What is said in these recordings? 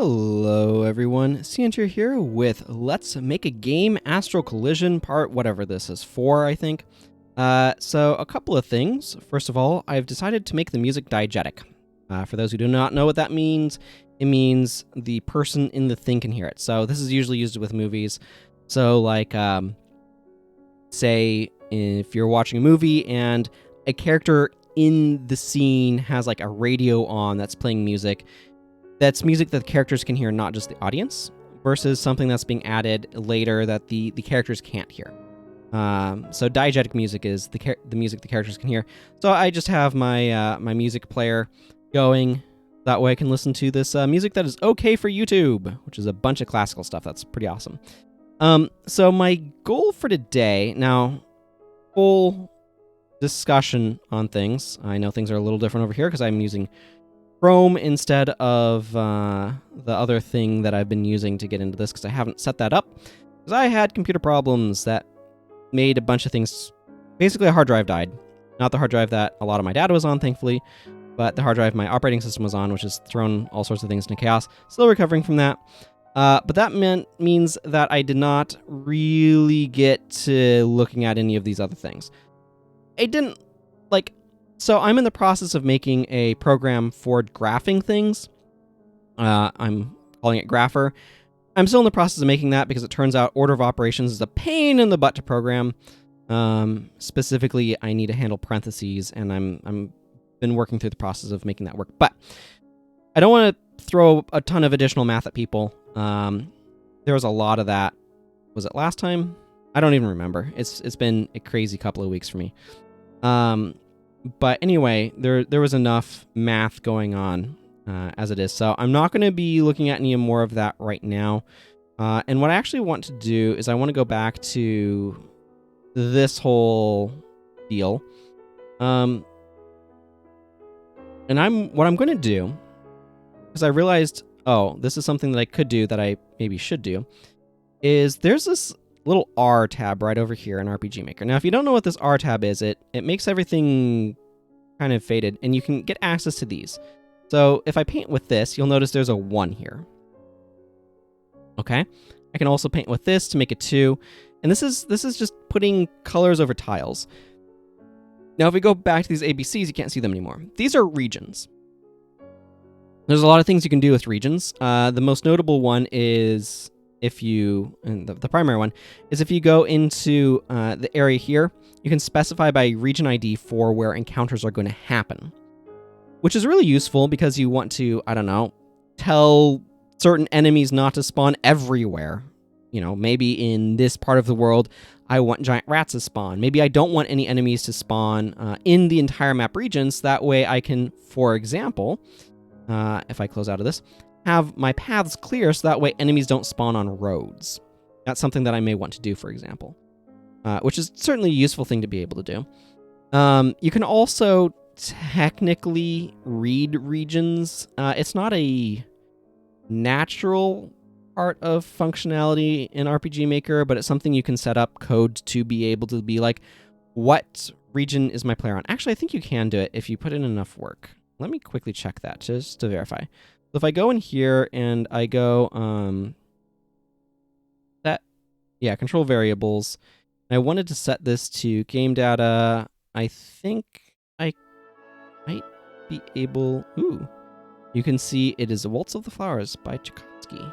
Hello everyone, Ciantier here with Let's Make a Game Astral Collision part whatever this is for, I think. So a couple of things. First of all, I've decided to make the music diegetic. For those who do not know what that means, it means the person in the thing can hear it. So this is usually used with movies. So like, say if you're watching a movie and a character in the scene has like a radio on that's playing music, that's music that the characters can hear, not just the audience, versus something that's being added later that the characters can't hear. So diegetic music is the music the characters can hear. So I just have my my music player going. That way I can listen to this music that is okay for YouTube, which is a bunch of classical stuff. That's pretty awesome. So my goal for today, now, full discussion on things. I know things are a little different over here because I'm using Chrome instead of the other thing that I've been using to get into this, because I haven't set that up because I had computer problems that made a bunch of things. Basically, a hard drive died. Not the hard drive that a lot of my data was on, thankfully, but the hard drive my operating system was on, which has thrown all sorts of things into chaos. Still recovering from that. But that means that I did not really get to looking at any of these other things. I didn't, like... So I'm in the process of making a program for graphing things. I'm calling it Grapher. I'm still in the process of making that because it turns out order of operations is a pain in the butt to program. Specifically, I need to handle parentheses, and I'm been working through the process of making that work. But I don't want to throw a ton of additional math at people. There was a lot of that. Was it last time? I don't even remember. It's been a crazy couple of weeks for me. But anyway, there was enough math going on as it is. So I'm not going to be looking at any more of that right now. And what I actually want to do is I want to go back to this whole deal. And what I'm going to do, because I realized, oh, this is something that I could do that I maybe should do, is there's this little R tab right over here in RPG Maker. Now, if you don't know what this R tab is, it makes everything kind of faded, and you can get access to these. So if I paint with this, you'll notice there's a 1 here. Okay? I can also paint with this to make it 2. And this is just putting colors over tiles. Now, if we go back to these ABCs, you can't see them anymore. These are regions. There's a lot of things you can do with regions. The most notable one is and the primary one, is if you go into the area here, you can specify by region ID for where encounters are going to happen, which is really useful because you want to, I don't know, tell certain enemies not to spawn everywhere. You know, maybe in this part of the world, I want giant rats to spawn. Maybe I don't want any enemies to spawn in the entire map regions. That way I can, for example, if I close out of this, have my paths clear so that way enemies don't spawn on roads. That's something that I may want to do, for example, which is certainly a useful thing to be able to do. You can also technically read regions. It's not a natural part of functionality in RPG Maker, but it's something you can set up code to be able to be like, what region is my player on? Actually, I think you can do it if you put in enough work. Let me quickly check that just to verify. So if I go in here and I go, control variables, and I wanted to set this to game data, I think I might be able, you can see it is Waltz of the Flowers by Tchaikovsky.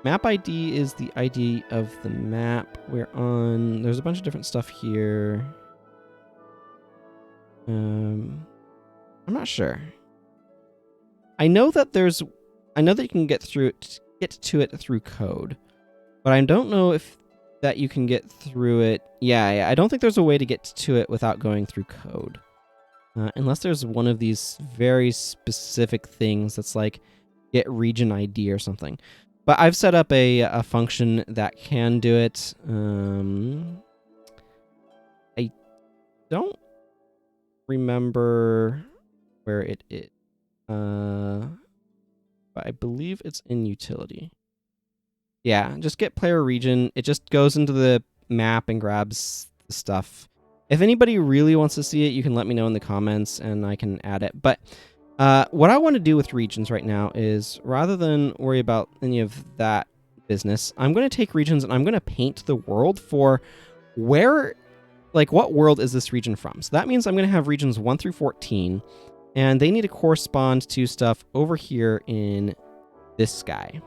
Map ID is the ID of the map we're on. There's a bunch of different stuff here. I'm not sure. I know that you can get to it through code, but I don't know if that you can get through it. Yeah, I don't think there's a way to get to it without going through code. Unless there's one of these very specific things that's like get region ID or something. But I've set up a function that can do it. I don't remember where it is. But I believe it's in utility. Yeah, just get player region. It just goes into the map and grabs the stuff. If anybody really wants to see it, you can let me know in the comments and I can add it. But what I want to do with regions right now is, rather than worry about any of that business, I'm going to take regions and I'm going to paint the world for where, like, what world is this region from? So that means I'm going to have regions 1 through 14, and they need to correspond to stuff over here in this sky.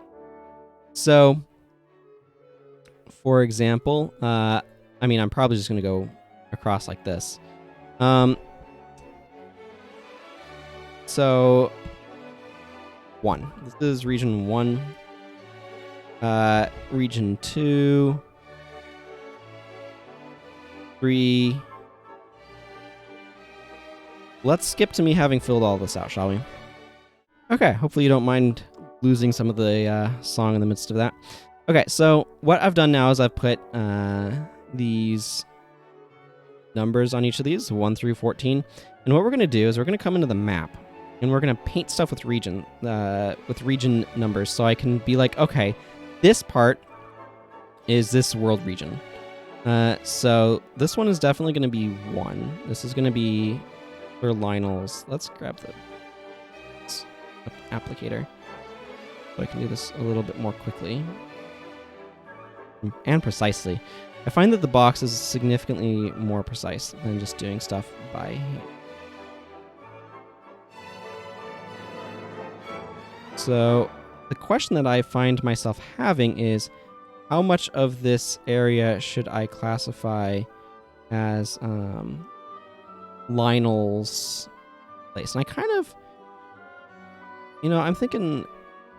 So, for example, I mean, I'm probably just going to go across like this. So 1. This is region 1. Region 2. 3. Let's skip to me having filled all this out, shall we? Okay, hopefully you don't mind losing some of the song in the midst of that. Okay, so what I've done now is I've put these numbers on each of these, 1 through 14. And what we're going to do is we're going to come into the map, and we're going to paint stuff with region numbers. So I can be like, okay, this part is this world region. So this one is definitely going to be 1. This is going to be for Lionel's. Let's grab the applicator so I can do this a little bit more quickly and precisely. I find that the box is significantly more precise than just doing stuff by hand. So the question that I find myself having is, how much of this area should I classify as Lionel's place? And I kind of, I'm thinking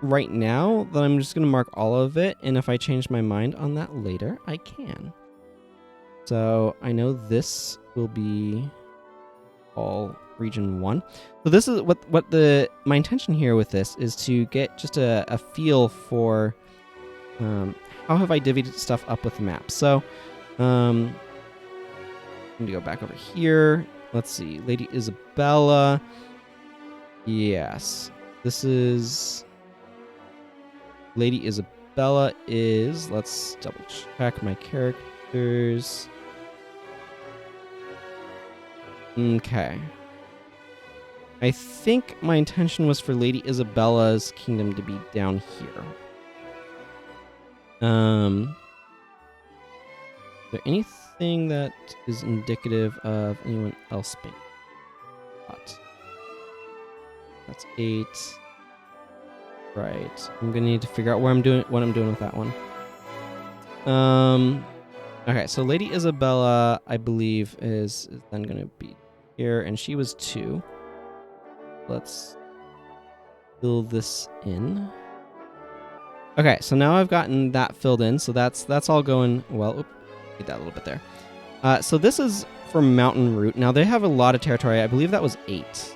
right now that I'm just going to mark all of it, and if I change my mind on that later, I can. So I know this will be all region 1. So this is what my intention here with this is to get just a feel for how have I divvied stuff up with the map. So I'm going to go back over here. Let's see, Lady Isabella. Yes, this is Lady Isabella is, let's double check my characters. Okay. I think my intention was for Lady Isabella's kingdom to be down here. Is there anything that is indicative of anyone else being hot? That's 8. Right. I'm gonna need to figure out what I'm doing with that one. Okay, so Lady Isabella, I believe, is then gonna be here, and she was 2. Let's fill this in. Okay, so now I've gotten that filled in, so that's all going well. Oop, get that a little bit there. So this is for Mountain Route. Now they have a lot of territory. I believe that was 8.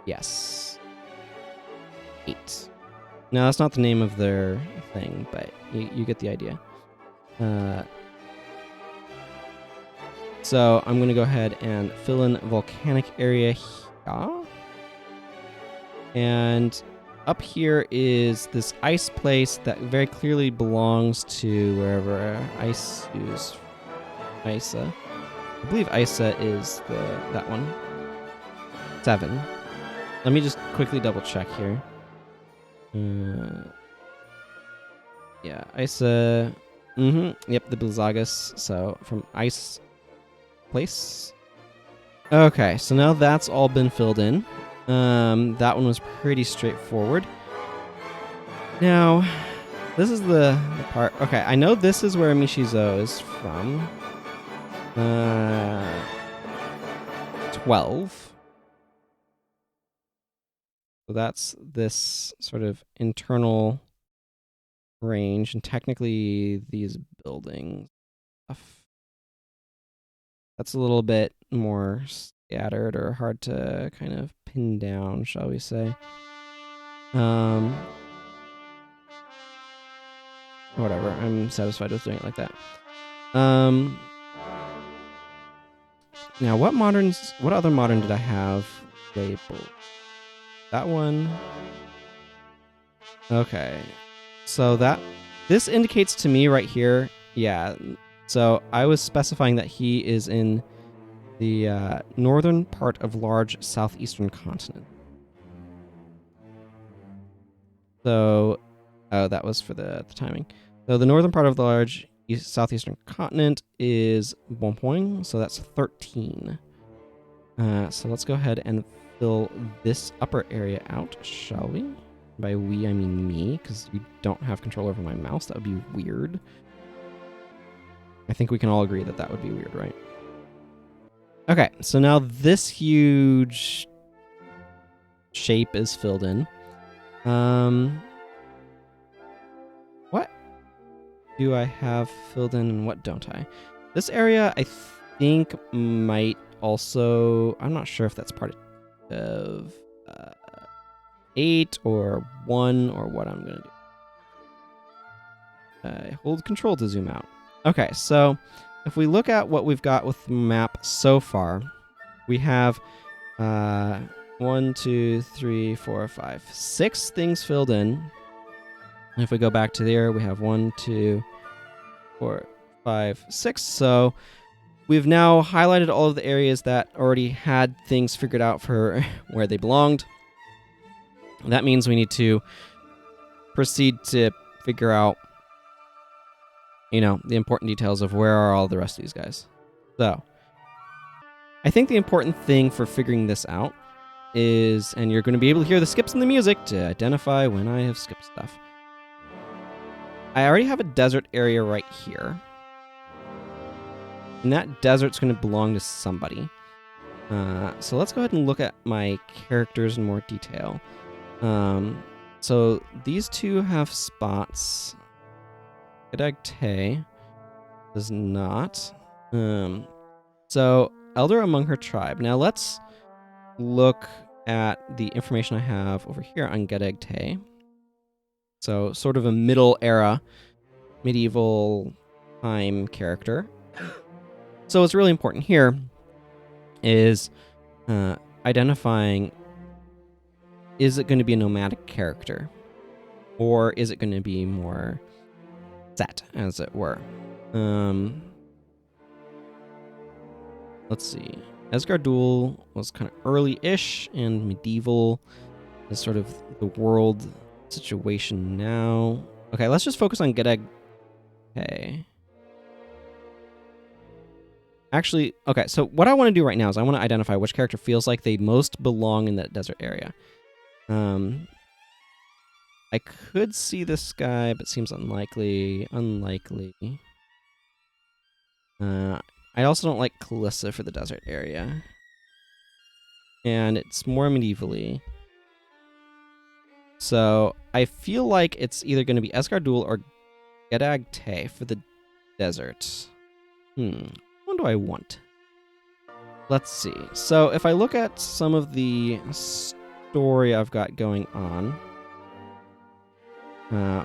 Yes. 8. No, that's not the name of their thing, but you get the idea. So I'm going to go ahead and fill in volcanic area here. And up here is this ice place that very clearly belongs to wherever Isa. I believe Isa is that one. 7. Let me just quickly double check here. Yeah, Isa. Yep, the Blizzagus. So from Ice Place. Okay, so now that's all been filled in. That one was pretty straightforward. Now, this is the part. Okay, I know this is where Mishizo is from. 12. So that's this sort of internal range, and technically these buildings stuff. That's a little bit more scattered or hard to kind of pin down, shall we say. Whatever, I'm satisfied with doing it like that. Now, what other modern did I have labeled? That one. Okay. So this indicates to me right here, yeah, So I was specifying that he is in the northern part of large southeastern continent. So, oh, that was for the timing. So the northern part of the large southeastern continent is 1 point, so that's 13. So let's go ahead and fill this upper area out, shall we? By we, I mean me, because you don't have control over my mouse. That would be weird. I think we can all agree that that would be weird, right? Okay, so now this huge shape is filled in. What do I have filled in and what don't I? This area, I think, might also... I'm not sure if that's part of 8 or 1 or what I'm going to do. I hold control to zoom out. Okay, so if we look at what we've got with the map so far, we have 1, 2, 3, 4, 5, 6 things filled in. If we go back to there, we have 1, 2, 4, 5, 6. So we've now highlighted all of the areas that already had things figured out for where they belonged. That means we need to proceed to figure out, you know, the important details of where are all the rest of these guys. So I think the important thing for figuring this out is, and you're going to be able to hear the skips in the music to identify when I have skipped stuff. I already have a desert area right here. And that desert's going to belong to somebody. So let's go ahead and look at my characters in more detail. So these two have spots. Gedagte does not. So elder among her tribe. Now let's look at the information I have over here on Gedagte. So sort of a middle era, medieval time character. So what's really important here is identifying, is it going to be a nomadic character? Or is it going to be more set, as it were? Let's see. Esgardul was kind of early-ish, and medieval is sort of the world situation now. Okay, let's just focus on Gedeg. Okay. Actually, okay, so what I want to do right now is I want to identify which character feels like they most belong in that desert area. I could see this guy, but seems unlikely. I also don't like Kalissa for the desert area. And it's more medievally. So I feel like it's either going to be Esgardul or Gedagte for the desert. What do I want? Let's see. So if I look at some of the story I've got going on,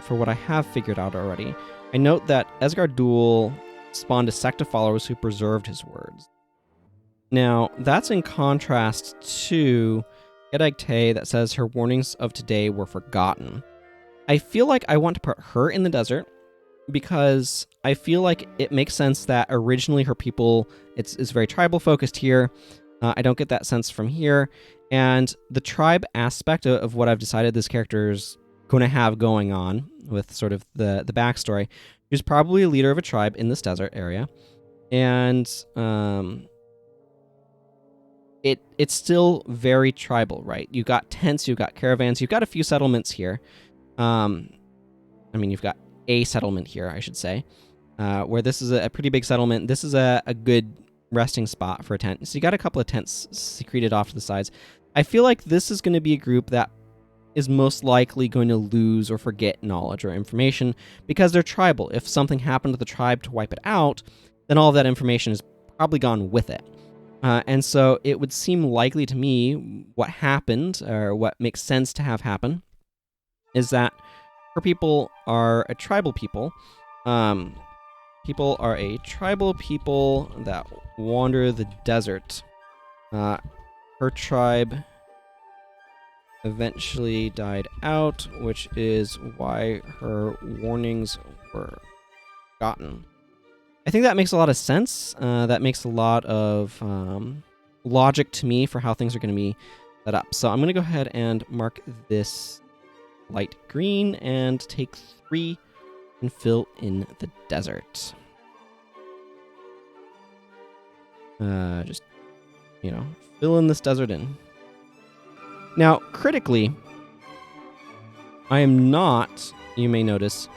for what I have figured out already, I note that Esgardul spawned a sect of followers who preserved his words. Now, that's in contrast to Gedagte that says her warnings of today were forgotten. I feel like I want to put her in the desert because I feel like it makes sense that originally her people, it's very tribal focused here. I don't get that sense from here. And the tribe aspect of what I've decided this character is going to have going on with sort of the backstory. She's probably a leader of a tribe in this desert area. And it's still very tribal, right? You've got tents, you've got caravans, you've got a few settlements here. I mean, you've got a settlement here, I should say, where this is a pretty big settlement. This is a good resting spot for a tent. So you got a couple of tents secreted off to the sides. I feel like this is going to be a group that is most likely going to lose or forget knowledge or information because they're tribal. If something happened to the tribe to wipe it out, then all of that information is probably gone with it. And so it would seem likely to me what happened, or what makes sense to have happen, is that her people are a tribal people. People are a tribal people that wander the desert. Her tribe eventually died out, which is why her warnings were forgotten. I think that makes a lot of sense. That makes a lot of logic to me for how things are going to be set up. So I'm going to go ahead and mark this light green and take 3 and fill in the desert. Just, fill in this desert in. Now, critically, I am not, you may notice,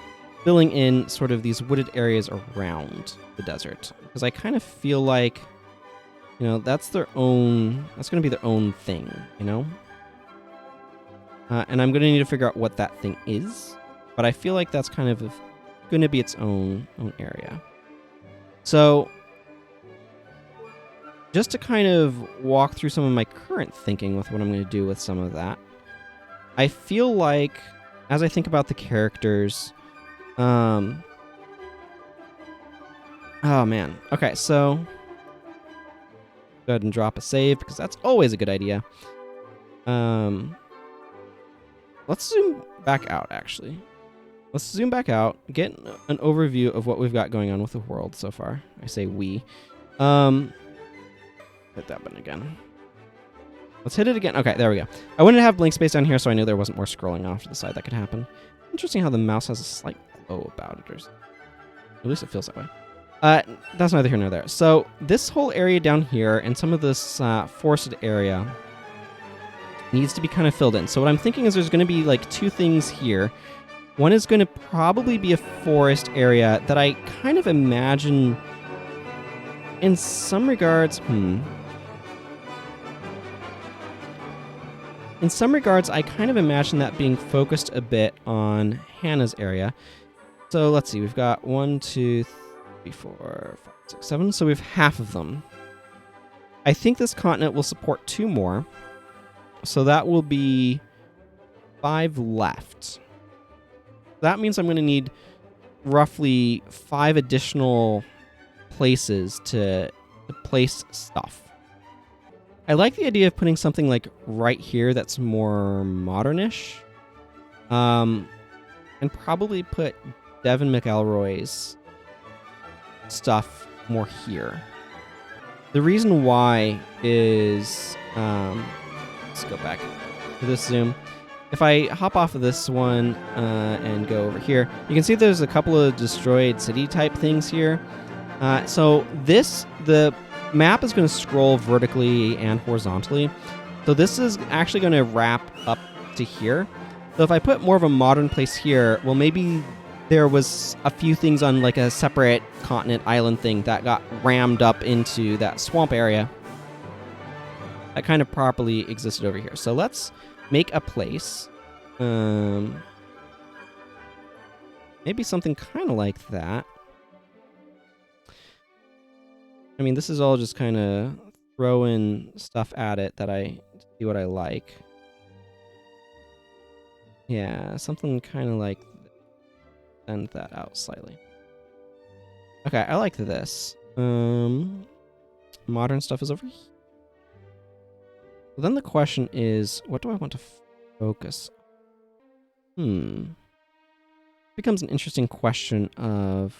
filling in sort of these wooded areas around the desert. Because I kind of feel like, that's going to be their own thing, And I'm going to need to figure out what that thing is. But I feel like that's kind of going to be its own area. So, just to kind of walk through some of my current thinking with what I'm going to do with some of that, I feel like, as I think about the characters, oh man. Okay, so go ahead and drop a save, because that's always a good idea. Let's zoom back out, actually. Let's zoom back out, get an overview of what we've got going on with the world so far. I say we. Hit that button again. Let's hit it again. Okay, there we go. I wanted to have blank space down here so I knew there wasn't more scrolling off to the side that could happen. Interesting how the mouse has a slight glow about it. Or at least it feels that way. That's neither here nor there. So this whole area down here and some of this forested area needs to be kind of filled in. So what I'm thinking is there's going to be like 2 things here. One is going to probably be a forest area that I kind of imagine in some regards... In some regards, I kind of imagine that being focused a bit on Hannah's area. So let's see, we've got 1, 2, 3, 4, 5, 6, 7. So we have half of them. I think this continent will support 2 more. So that will be 5 left. That means I'm going to need roughly 5 additional places to place stuff. I like the idea of putting something like right here that's more modernish. And probably put Devin McElroy's stuff more here. The reason why is, let's go back to this zoom. If I hop off of this one and go over here, you can see there's a couple of destroyed city type things here. So the map is going to scroll vertically and horizontally. So this is actually going to wrap up to here. So if I put more of a modern place here, well, maybe there was a few things on like a separate continent island thing that got rammed up into that swamp area that kind of properly existed over here. So let's make a place. Maybe something kind of like that. I mean, this is all just kind of throwing stuff at it that I see what I like. Yeah, something kind of like send that out slightly. Okay, I like this. Modern stuff is over here. Then the question is, what do I want to focus on? Becomes an interesting question of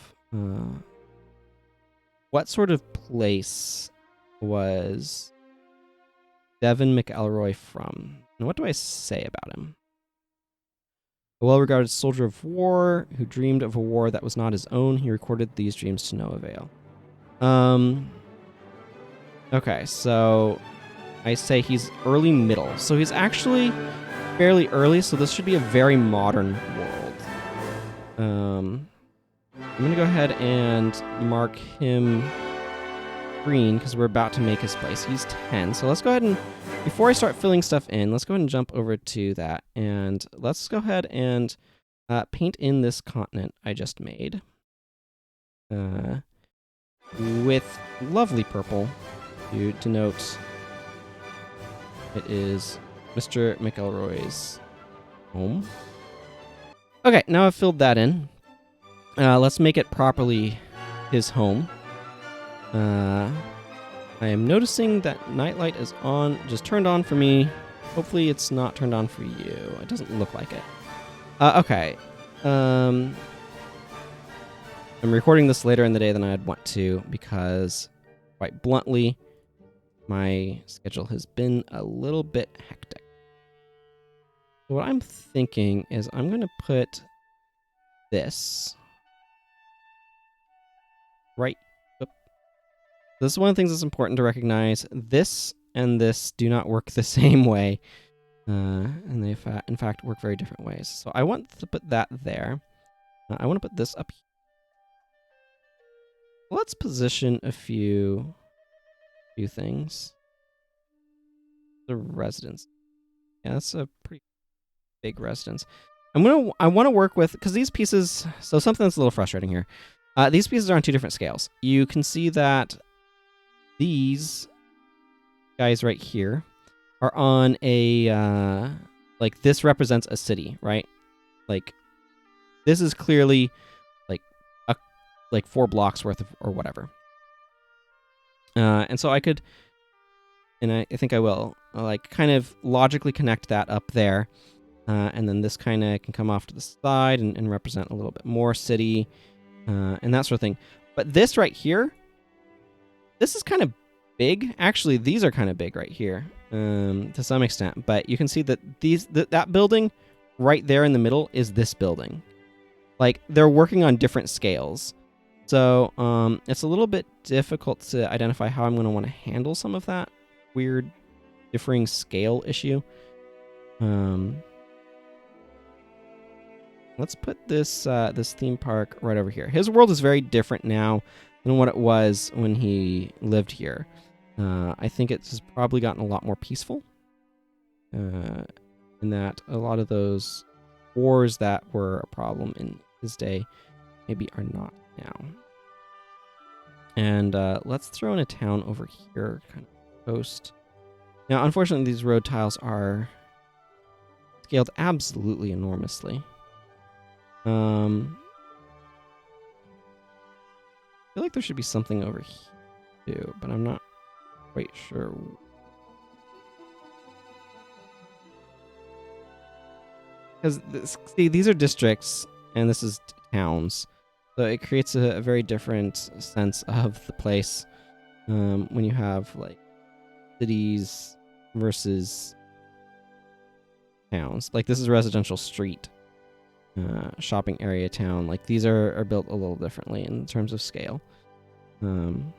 what sort of place was Devin McElroy from? And what do I say about him? A well-regarded soldier of war who dreamed of a war that was not his own. He recorded these dreams to no avail. Okay, so I say he's early middle. So he's actually fairly early, so this should be a very modern world. I'm going to go ahead and mark him green because we're about to make his place. He's 10. So let's go ahead and, before I start filling stuff in, let's go ahead and jump over to that. And let's go ahead and paint in this continent I just made with lovely purple to denote it is Mr. McElroy's home. Okay, now I've filled that in. Let's make it properly his home. I am noticing that nightlight is on, just turned on for me. Hopefully it's not turned on for you. It doesn't look like it. Okay. I'm recording this later in the day than I'd want to because, quite bluntly, my schedule has been a little bit hectic. So what I'm thinking is I'm going to put this right. This is one of the things that's important to recognize. This and this do not work the same way. And they, in fact, work very different ways. So I want to put that there. I want to put this up here. Let's position a few things. The residence. Yeah, that's a pretty big residence. I want to work with, because these pieces, so something that's a little frustrating here. These pieces are on 2 different scales. You can see that these guys right here are on a, like this represents a city, right? Like this is clearly like 4 blocks worth of, or whatever. And so I could, and I think I will, like kind of logically connect that up there. And then this kind of can come off to the side and represent a little bit more city and that sort of thing. But this right here, this is kind of big. Actually, these are kind of big right here to some extent. But you can see that that building right there in the middle is this building. Like, they're working on different scales. So it's a little bit difficult to identify how I'm going to want to handle some of that weird differing scale issue. Let's put this this theme park right over here. His world is very different now than what it was when he lived here. I think it's probably gotten a lot more peaceful. In that a lot of those wars that were a problem in his day maybe are not now. And let's throw in a town over here, kind of coast. Now, unfortunately, these road tiles are scaled absolutely enormously. I feel like there should be something over here too, but I'm not quite sure. Because see, these are districts and this is towns, so it creates a very different sense of the place when you have like cities versus towns. Like this is residential street. Shopping area town. Like these are built a little differently in terms of scale. I don't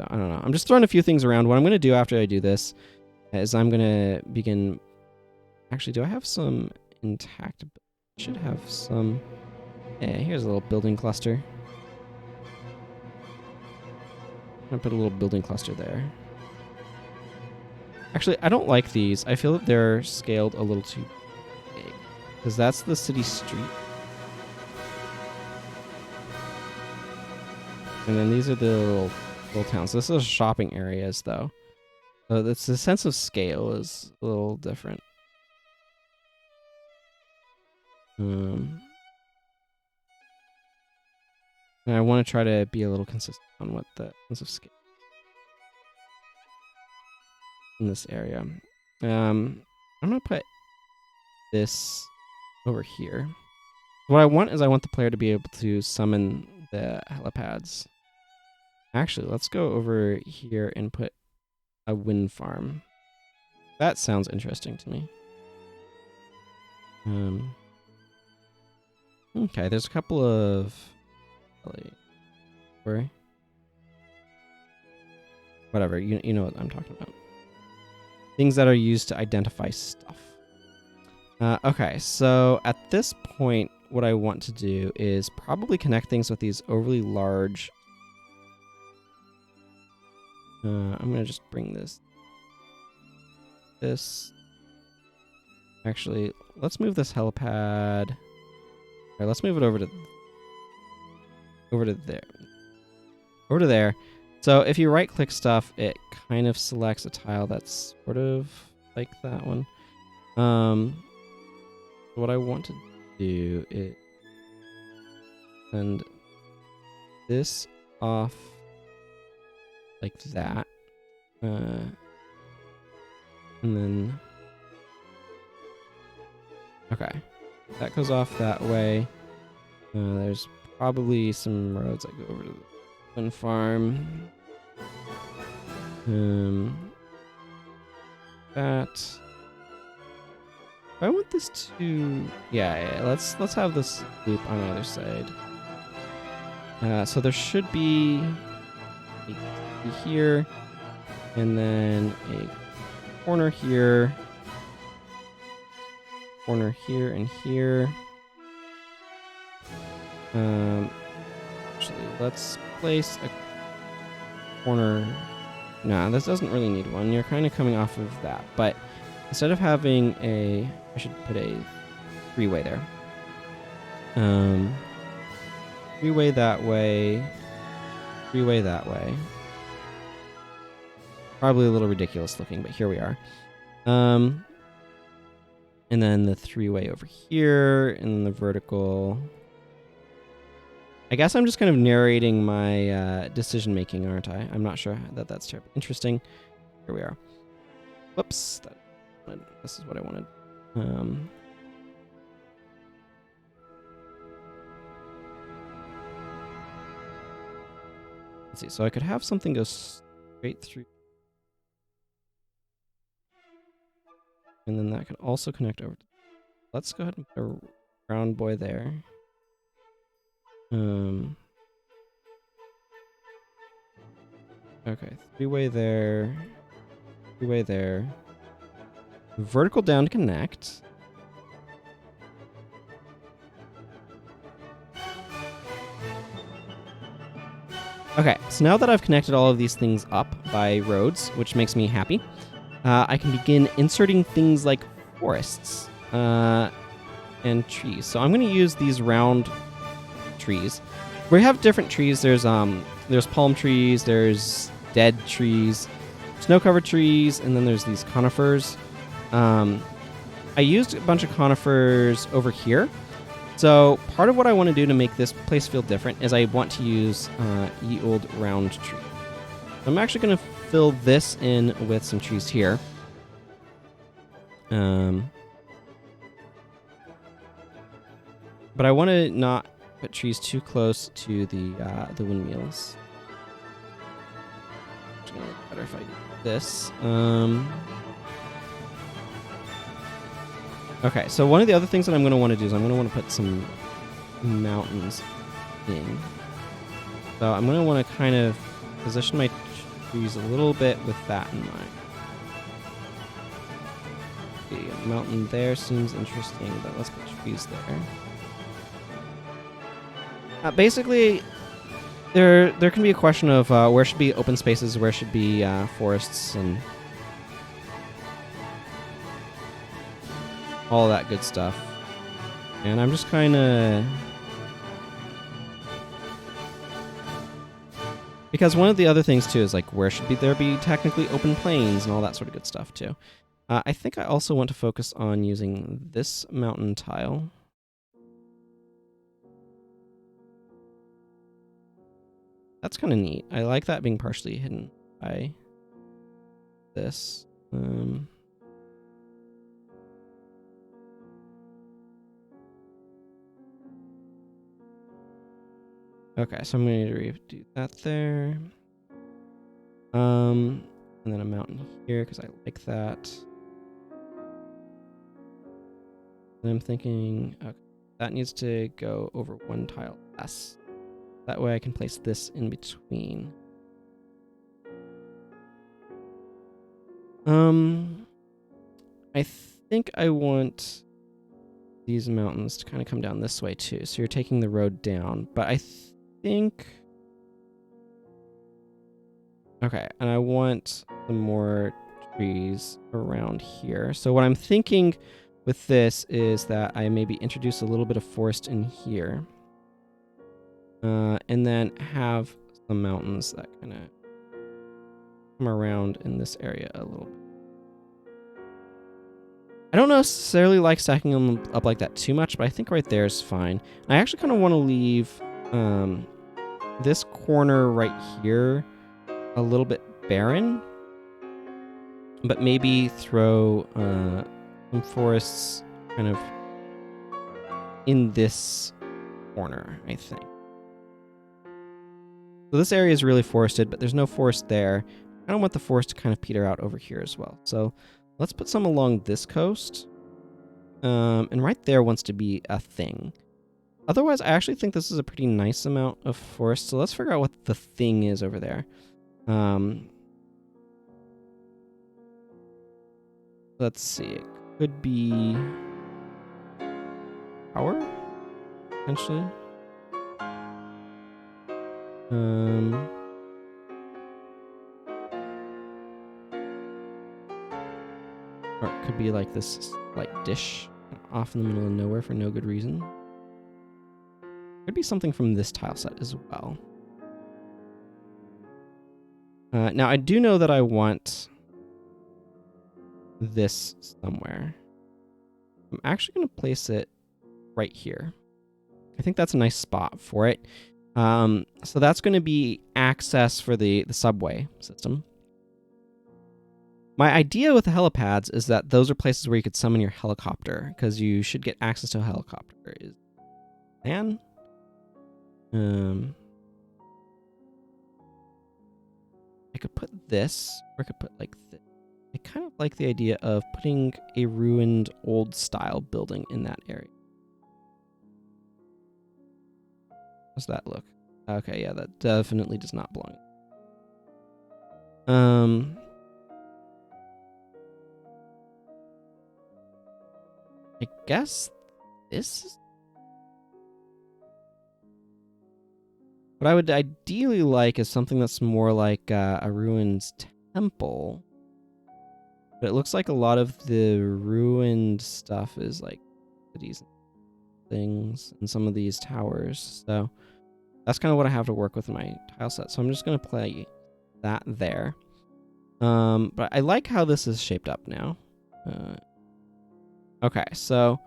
know. I'm just throwing a few things around. What I'm going to do after I do this is I'm going to begin... Actually, do I have some intact? I should have some... Yeah, here's a little building cluster. I'm going to put a little building cluster there. Actually, I don't like these. I feel that they're scaled a little too big. Because that's the city street. And then these are the little towns. This is shopping areas, though. So the sense of scale is a little different. And I want to try to be a little consistent on what the sense of scale in this area. I'm going to put this over here. What I want is I want the player to be able to summon the helipads. Actually, let's go over here and put a wind farm. That sounds interesting to me. Okay, there's a couple of... Whatever, you know what I'm talking about. Things that are used to identify stuff. Okay, so at this point, what I want to do is probably connect things with these overly large... I'm going to just bring this... Actually, let's move this helipad... Alright, let's move it over to there. Over to there. So if you right-click stuff, it kind of selects a tile that's sort of like that one. What I want to do is send this off like that. And then... Okay. that goes off that way. There's probably some roads that go over to the wind farm. That. I want this to. Yeah. Let's have this loop on the other side. So there should be a here, and then a corner here, and here. Actually, let's place a corner. Nah, this doesn't really need one. You're kind of coming off of that, but instead of having I should put a three-way there. Three-way that way. Three-way that way. Probably a little ridiculous looking, but here we are. And then the three-way over here, and the vertical. I guess I'm just kind of narrating my decision-making, aren't I? I'm not sure that that's terribly interesting. Here we are. Whoops. This is what I wanted. Let's see. So I could have something go straight through. And then that could also connect over. Let's go ahead and put a round boy there. Okay, three-way there. Three-way there. Vertical down to connect. Okay, so now that I've connected all of these things up by roads, which makes me happy, I can begin inserting things like forests and trees. So I'm going to use these round trees. We have different trees. There's palm trees, there's dead trees, snow-covered trees, and then there's these conifers. I used a bunch of conifers over here. So part of what I want to do to make this place feel different is I want to use ye old round tree. I'm actually going to fill this in with some trees here. But I want to not put trees too close to the windmills. It's going to look better if I do this. Okay, so one of the other things that I'm going to want to do is I'm going to want to put some mountains in. So I'm going to want to kind of position my trees a little bit with that in mind. Okay, a mountain there seems interesting, but let's put trees there. Basically, there can be a question of where should be open spaces, where should be forests, and all that good stuff. And I'm just kind of... Because one of the other things, too, is like where should there be technically open plains and all that sort of good stuff, too. I think I also want to focus on using this mountain tile. That's kind of neat. I like that being partially hidden by this. Okay, so I'm going to redo that there. And then a mountain here because I like that. And I'm thinking, okay, that needs to go over one tile less. That way I can place this in between. I think I want these mountains to kind of come down this way too. So you're taking the road down, but I think... Okay, and I want some more trees around here. So what I'm thinking with this is that I maybe introduce a little bit of forest in here. And then have some mountains that kind of come around in this area a little bit. I don't necessarily like stacking them up like that too much, but I think right there is fine. I actually kind of want to leave this corner right here a little bit barren, but maybe throw some forests kind of in this corner, I think. So this area is really forested, but there's no forest there. I don't want the forest to kind of peter out over here as well. So let's put some along this coast. And right there wants to be a thing. Otherwise, I actually think this is a pretty nice amount of forest. So let's figure out what the thing is over there. Let's see. It could be power, potentially. Or it could be like this like dish off in the middle of nowhere for no good reason. Could be something from this tile set as well. Now I do know that I want this somewhere. I'm actually going to place it right here. I think that's a nice spot for it. So that's going to be access for the subway system. My idea with the helipads is that those are places where you could summon your helicopter, because you should get access to a helicopter. I could put this, or I could put like this. I kind of like the idea of putting a ruined old style building in that area. How's that look? Okay, yeah, that definitely does not belong. I guess this is... What I would ideally like is something that's more like a ruined temple. But it looks like a lot of the ruined stuff is like cities and things and some of these towers. So that's kind of what I have to work with in my tile set. So I'm just going to play that there. But I like how this is shaped up now. Okay, so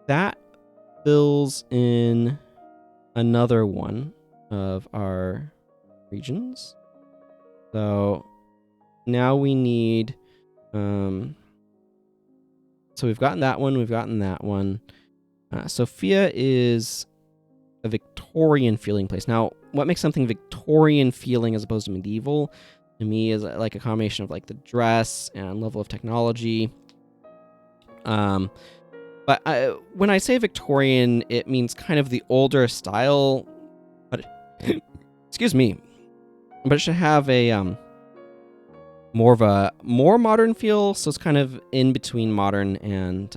that fills in another one of our regions. So now we need... so we've gotten that one, we've gotten that one. Sophia is a Victorian feeling place. Now, what makes something Victorian feeling as opposed to medieval to me is like a combination of like the dress and level of technology. But when I say Victorian, it means kind of the older style. But excuse me, but it should have a more modern feel. So it's kind of in between modern and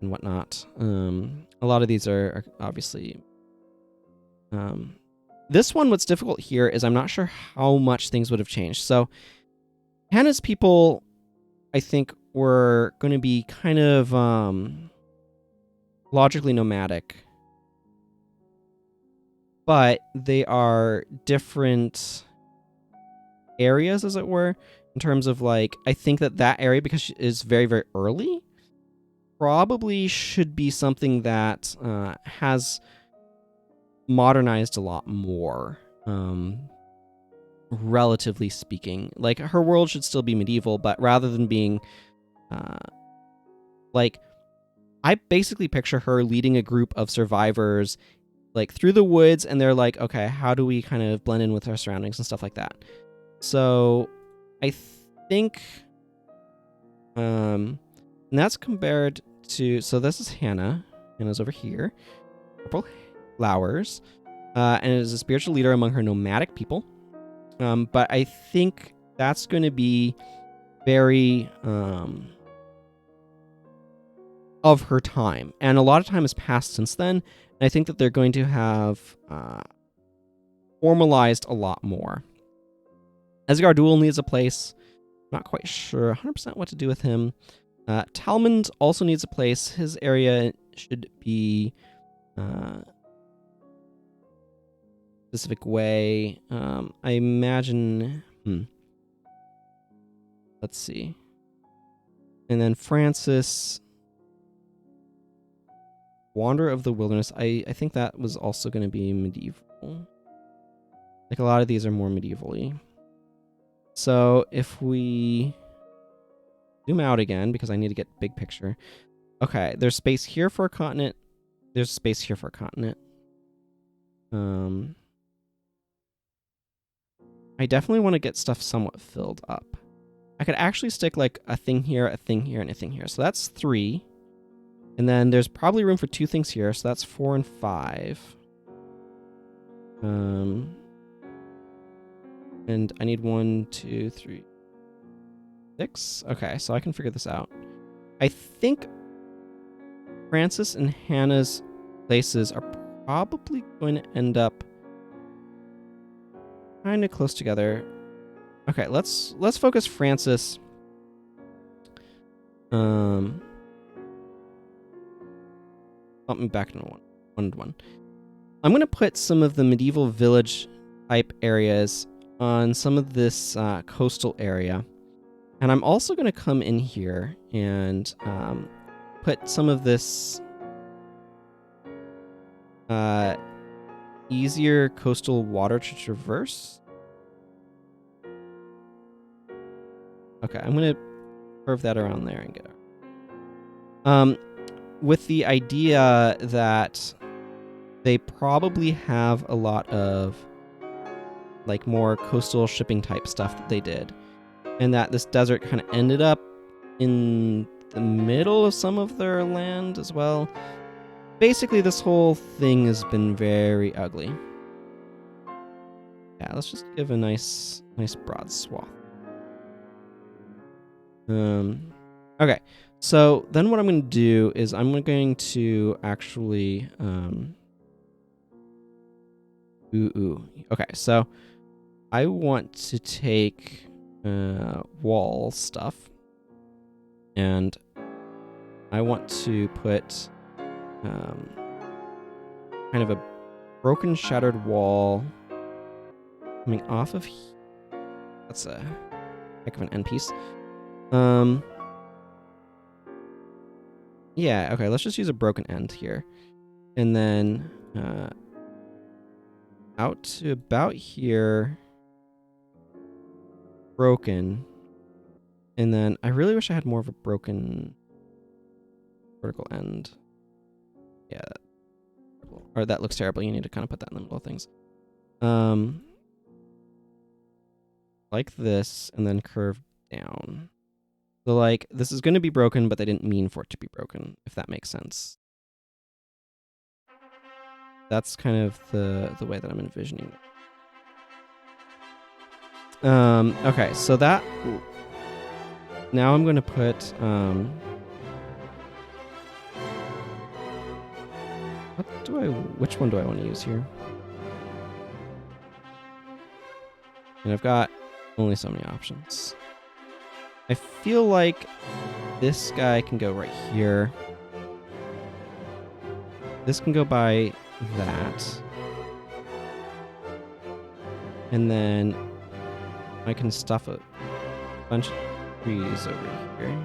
whatnot. A lot of these are obviously. This one, what's difficult here is I'm not sure how much things would have changed. So Hannah's people, I think, were going to be kind of logically nomadic. But they are different areas, as it were, in terms of like, I think that area, because it is very, very early, probably should be something that has modernized a lot more, relatively speaking. Like, her world should still be medieval, but rather than being like, I basically picture her leading a group of survivors like through the woods, and they're like, okay, how do we kind of blend in with our surroundings and stuff like that. So I think and that's compared to, so this is Hannah's over here, purple flowers, and it is a spiritual leader among her nomadic people. But I think that's going to be very of her time, and a lot of time has passed since then, and I think that they're going to have formalized a lot more. Esgardul needs a place. Not quite sure 100% what to do with him. Talmond also needs a place. His area should be specific way. I imagine... Let's see. And then Francis... Wanderer of the Wilderness. I think that was also going to be medieval. Like, a lot of these are more medievally. So if we zoom out again, because I need to get big picture. Okay, there's space here for a continent. There's space here for a continent. I definitely want to get stuff somewhat filled up. I could actually stick like a thing here, and a thing here. So that's 3. And then there's probably room for 2 things here. So that's 4 and 5. And I need 1, 2, 3, 6. Okay, so I can figure this out. I think Francis and Hannah's places are probably going to end up kind of close together. Okay, let's focus Francis. Bump me back into 1-1. I'm gonna put some of the medieval village type areas on some of this coastal area, and I'm also gonna come in here and put some of this easier coastal water to traverse. Okay, I'm gonna curve that around there and get it. With the idea that they probably have a lot of like more coastal shipping type stuff that they did, and that this desert kind of ended up in the middle of some of their land as well. Basically, this whole thing has been very ugly. Yeah, let's just give a nice broad swath. Okay, so then what I'm going to do is I'm going to actually okay, so I want to take wall stuff, and I want to put kind of a broken, shattered wall coming off of here. That's a heck of an end piece. Yeah, okay, let's just use a broken end here. And then out to about here, broken. And then I really wish I had more of a broken vertical end. Yeah. Or that looks terrible. You need to kind of put that in the middle of things. Like this, and then curve down. So like, this is going to be broken, but they didn't mean for it to be broken, if that makes sense. That's kind of the way that I'm envisioning it. Okay, so that... Now I'm going to put... Which one do I want to use here? And I've got only so many options. I feel like this guy can go right here. This can go by that. And then I can stuff a bunch of trees over here.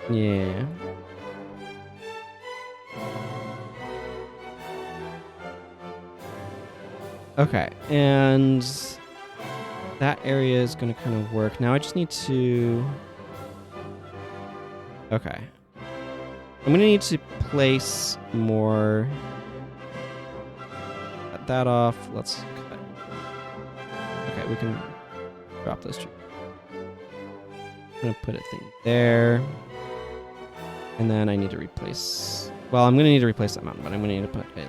Yeah. Okay, and that area is going to kind of work. Now I just need to... Okay. I'm going to need to place more... Cut that off. Let's cut. Okay, we can drop those trees. I'm going to put a thing there. And then I need to replace... Well, I'm going to need to replace that mountain, but I'm going to need to put it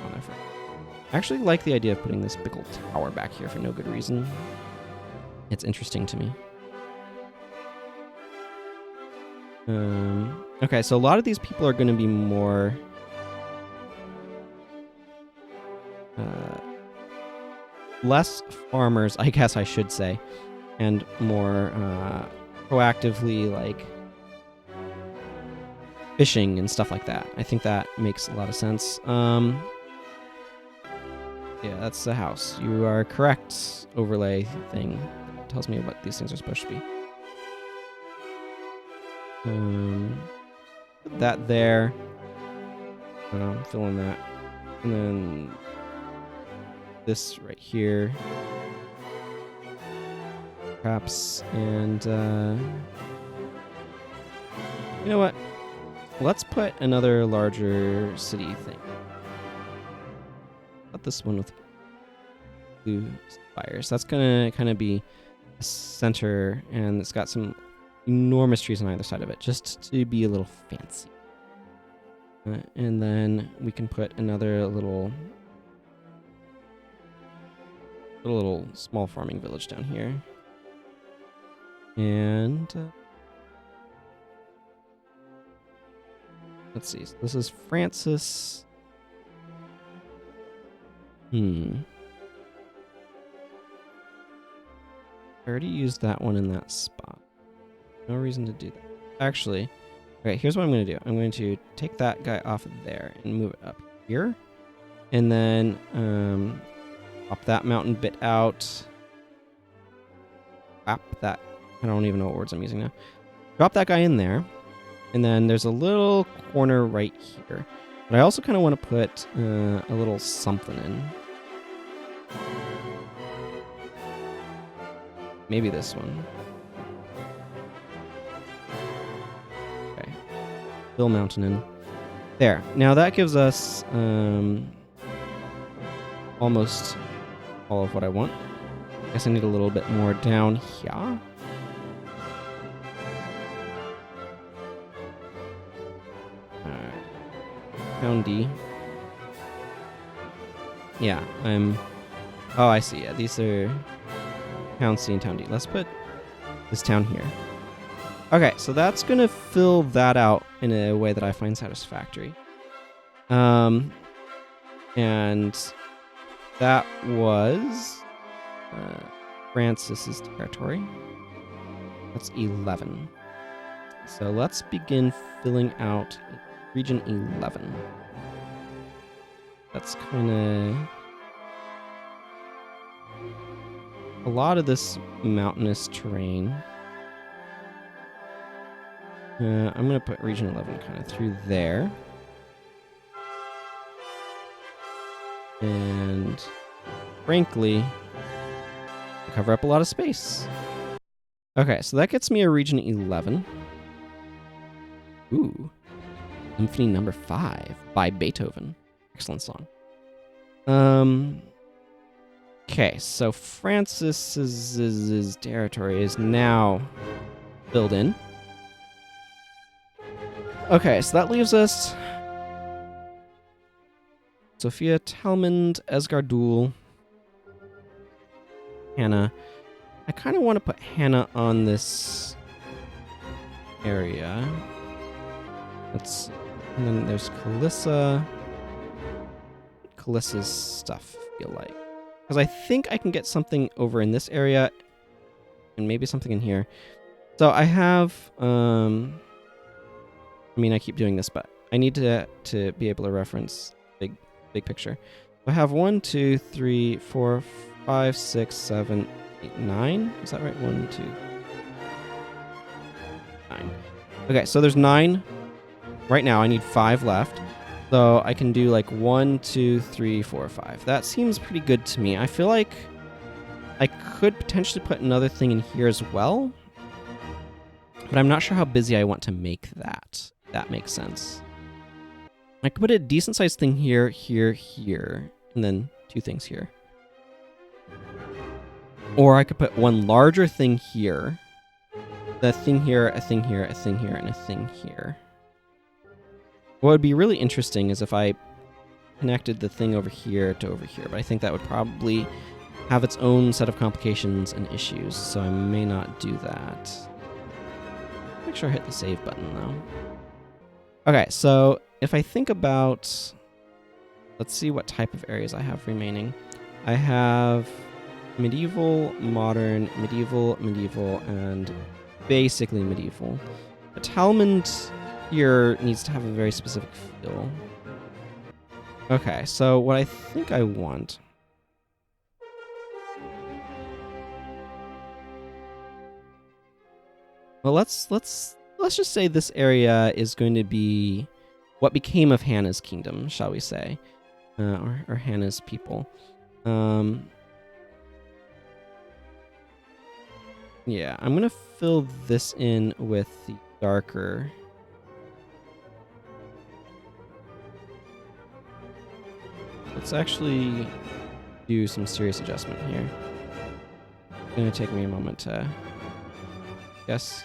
on there first. I actually like the idea of putting this big old tower back here for no good reason. It's interesting to me. Okay, so a lot of these people are going to be more... less farmers, I guess I should say, and more proactively, like, fishing and stuff like that. I think that makes a lot of sense. Yeah, that's the house. You are correct. Overlay thing that tells me what these things are supposed to be. Put that there. Fill in that. And then this right here. perhaps, and you know what? Let's put another larger city thing. Put this one with blue spires. That's gonna kind of be a center, and it's got some enormous trees on either side of it, just to be a little fancy. And then we can put another little small farming village down here. And let's see. So this is Francis. I already used that one in that spot. No reason to do that. Actually, okay, here's what I'm going to do. I'm going to take that guy off of there and move it up here. And then pop that mountain bit out. Pop that. I don't even know what words I'm using now. Drop that guy in there. And then there's a little corner right here. But I also kind of want to put a little something in. Maybe this one. Okay. Fill mountain in. There. Now that gives us almost all of what I want. I guess I need a little bit more down here. Town D. Yeah, oh, I see. Yeah, these are Town C and Town D. Let's put this town here. Okay, so that's going to fill that out in a way that I find satisfactory. And that was Francis's territory. That's 11. So let's begin filling out region 11. That's kind of a lot of this mountainous terrain. I'm going to put region 11 kind of through there. And frankly, cover up a lot of space. Okay, so that gets me a region 11. Ooh. Symphony number 5 by Beethoven. Excellent song. Okay, so Francis's territory is now filled in. Okay, so that leaves us Sophia, Talmud, Esgardul, Hannah. I kind of want to put Hannah on this area. And then there's Calissa. Calissa's stuff, I feel like. Because I think I can get something over in this area and maybe something in here. So I have, I keep doing this, but I need to be able to reference big picture. I have 1, 2, 3, 4, 5, 6, 7, 8, 9. Is that right? 1, 2, 9. Okay, so there's 9. Right now I need 5 left. So I can do like 1, 2, 3, 4, 5. That seems pretty good to me. I feel like I could potentially put another thing in here as well. But I'm not sure how busy I want to make that. That makes sense. I could put a decent sized thing here, here, here, and then 2 things here. Or I could put one larger thing here, a thing here, a thing here, a thing here, and a thing here. What would be really interesting is if I connected the thing over here to over here, but I think that would probably have its own set of complications and issues, so I may not do that. Make sure I hit the save button, though. Okay, so if I think about... Let's see what type of areas I have remaining. I have medieval, modern, medieval, and basically medieval. The Talmud here needs to have a very specific feel. Okay, so what I think I want... Well, let's just say this area is going to be what became of Hannah's kingdom, shall we say, or Hannah's people. Yeah, I'm gonna fill this in with the darker. Let's actually do some serious adjustment here. It's gonna take me a moment to guess.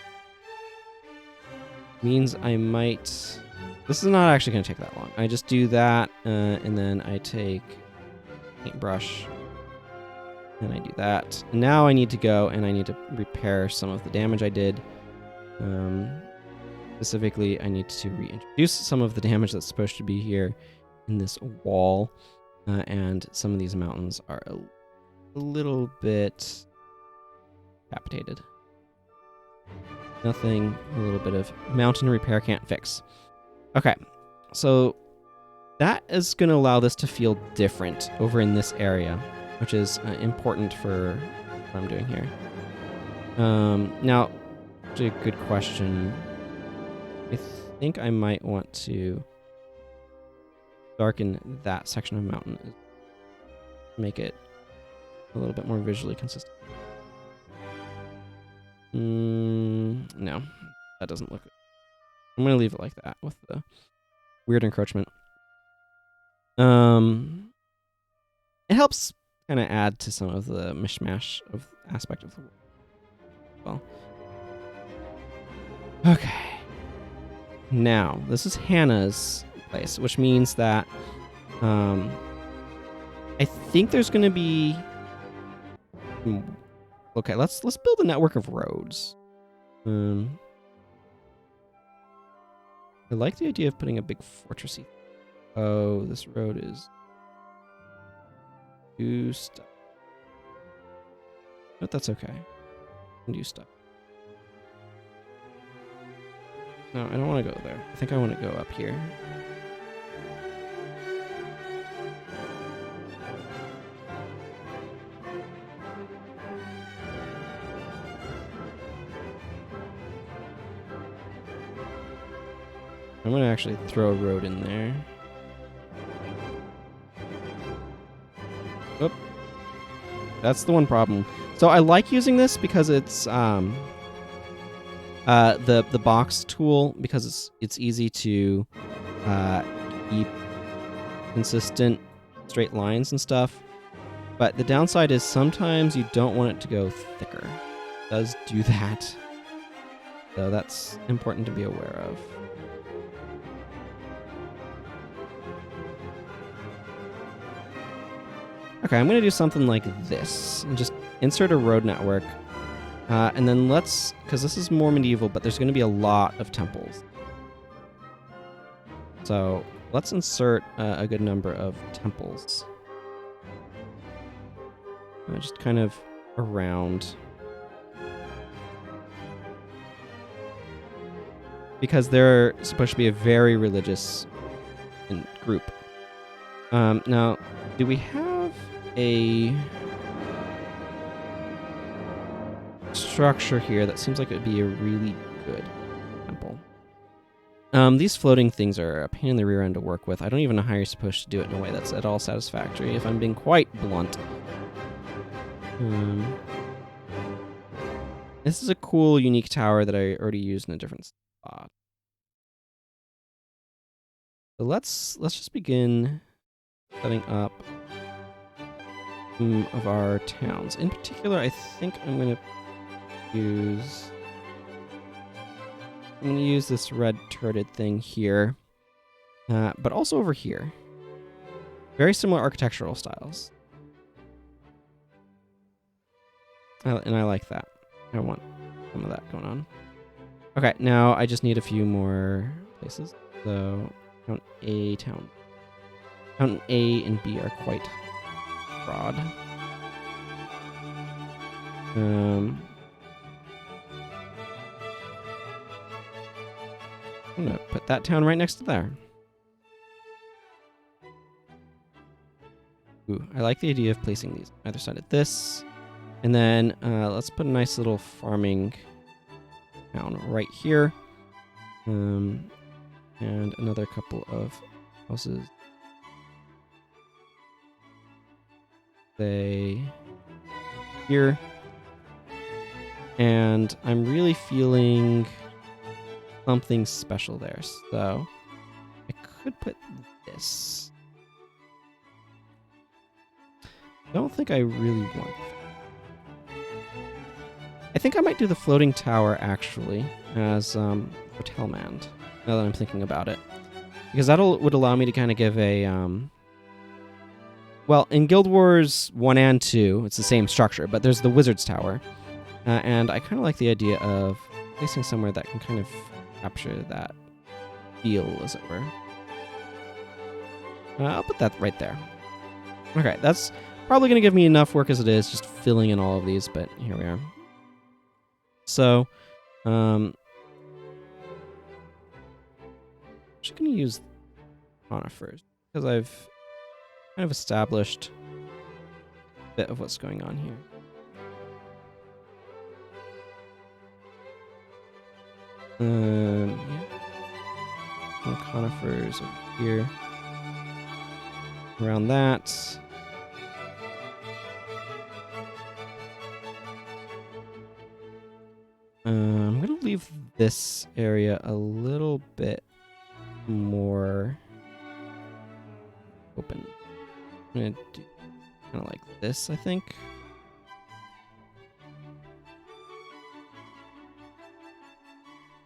Means I might... This is not actually gonna take that long. I just do that, and then I take paintbrush, and I do that. And now I need to go and I need to repair some of the damage I did. Specifically, I need to reintroduce some of the damage that's supposed to be here in this wall, and some of these mountains are a little bit capitated. Nothing a little bit of mountain repair can't fix. Okay, so that is going to allow this to feel different over in this area, which is important for what I'm doing here. Now, actually a good question. I think I might want to darken that section of mountain, make it a little bit more visually consistent. No, that doesn't look good. I'm going to leave it like that with the weird encroachment. It helps kind of add to some of the mishmash of aspect of the world. Well, okay. Now, this is Hannah's place, which means that I think there's going to be... Okay, let's build a network of roads. I like the idea of putting a big fortressy. Oh, this road is too stuck. But that's okay. I can do stuff. No, I don't want to go there. I think I want to go up here. I'm going to actually throw a road in there. Oop. That's the one problem. So I like using this because it's the box tool, because it's easy to keep consistent straight lines and stuff. But the downside is sometimes you don't want it to go thicker. It does do that. So that's important to be aware of. Okay, I'm going to do something like this. And just insert a road network. And then let's... Because this is more medieval, but there's going to be a lot of temples. So let's insert a good number of temples. Just kind of around. Because they're supposed to be a very religious group. Now, do we have a structure here that seems like it would be a really good temple? These floating things are a pain in the rear end to work with. I don't even know how you're supposed to do it in a way that's at all satisfactory, if I'm being quite blunt. This is a cool, unique tower that I already used in a different spot. So let's just begin setting up some of our towns. In particular, I think I'm going to use this red turreted thing here, but also over here. Very similar architectural styles. And I like that. I want some of that going on. Okay, now I just need a few more places. So, Town A, Town A and B are quite broad. I'm gonna put that town right next to there. Ooh, I like the idea of placing these on either side of this. And then let's put a nice little farming town right here. And another couple of houses. Say here. And I'm really feeling something special there. So I could put this. Don't think I really want that. I think I might do the floating tower actually as Hotelmand, now that I'm thinking about it. Because that would allow me to kind of give a well, in Guild Wars 1 and 2, it's the same structure, but there's the Wizard's Tower. And I kind of like the idea of placing somewhere that can kind of capture that feel, as it were. I'll put that right there. Okay, that's probably going to give me enough work as it is, just filling in all of these, but here we are. So, I'm just going to use conifers, because I've kind of established a bit of what's going on here. Yeah. Some conifers over here. Around that. I'm going to leave this area a little bit more open. I'm going to do kind of like this, I think.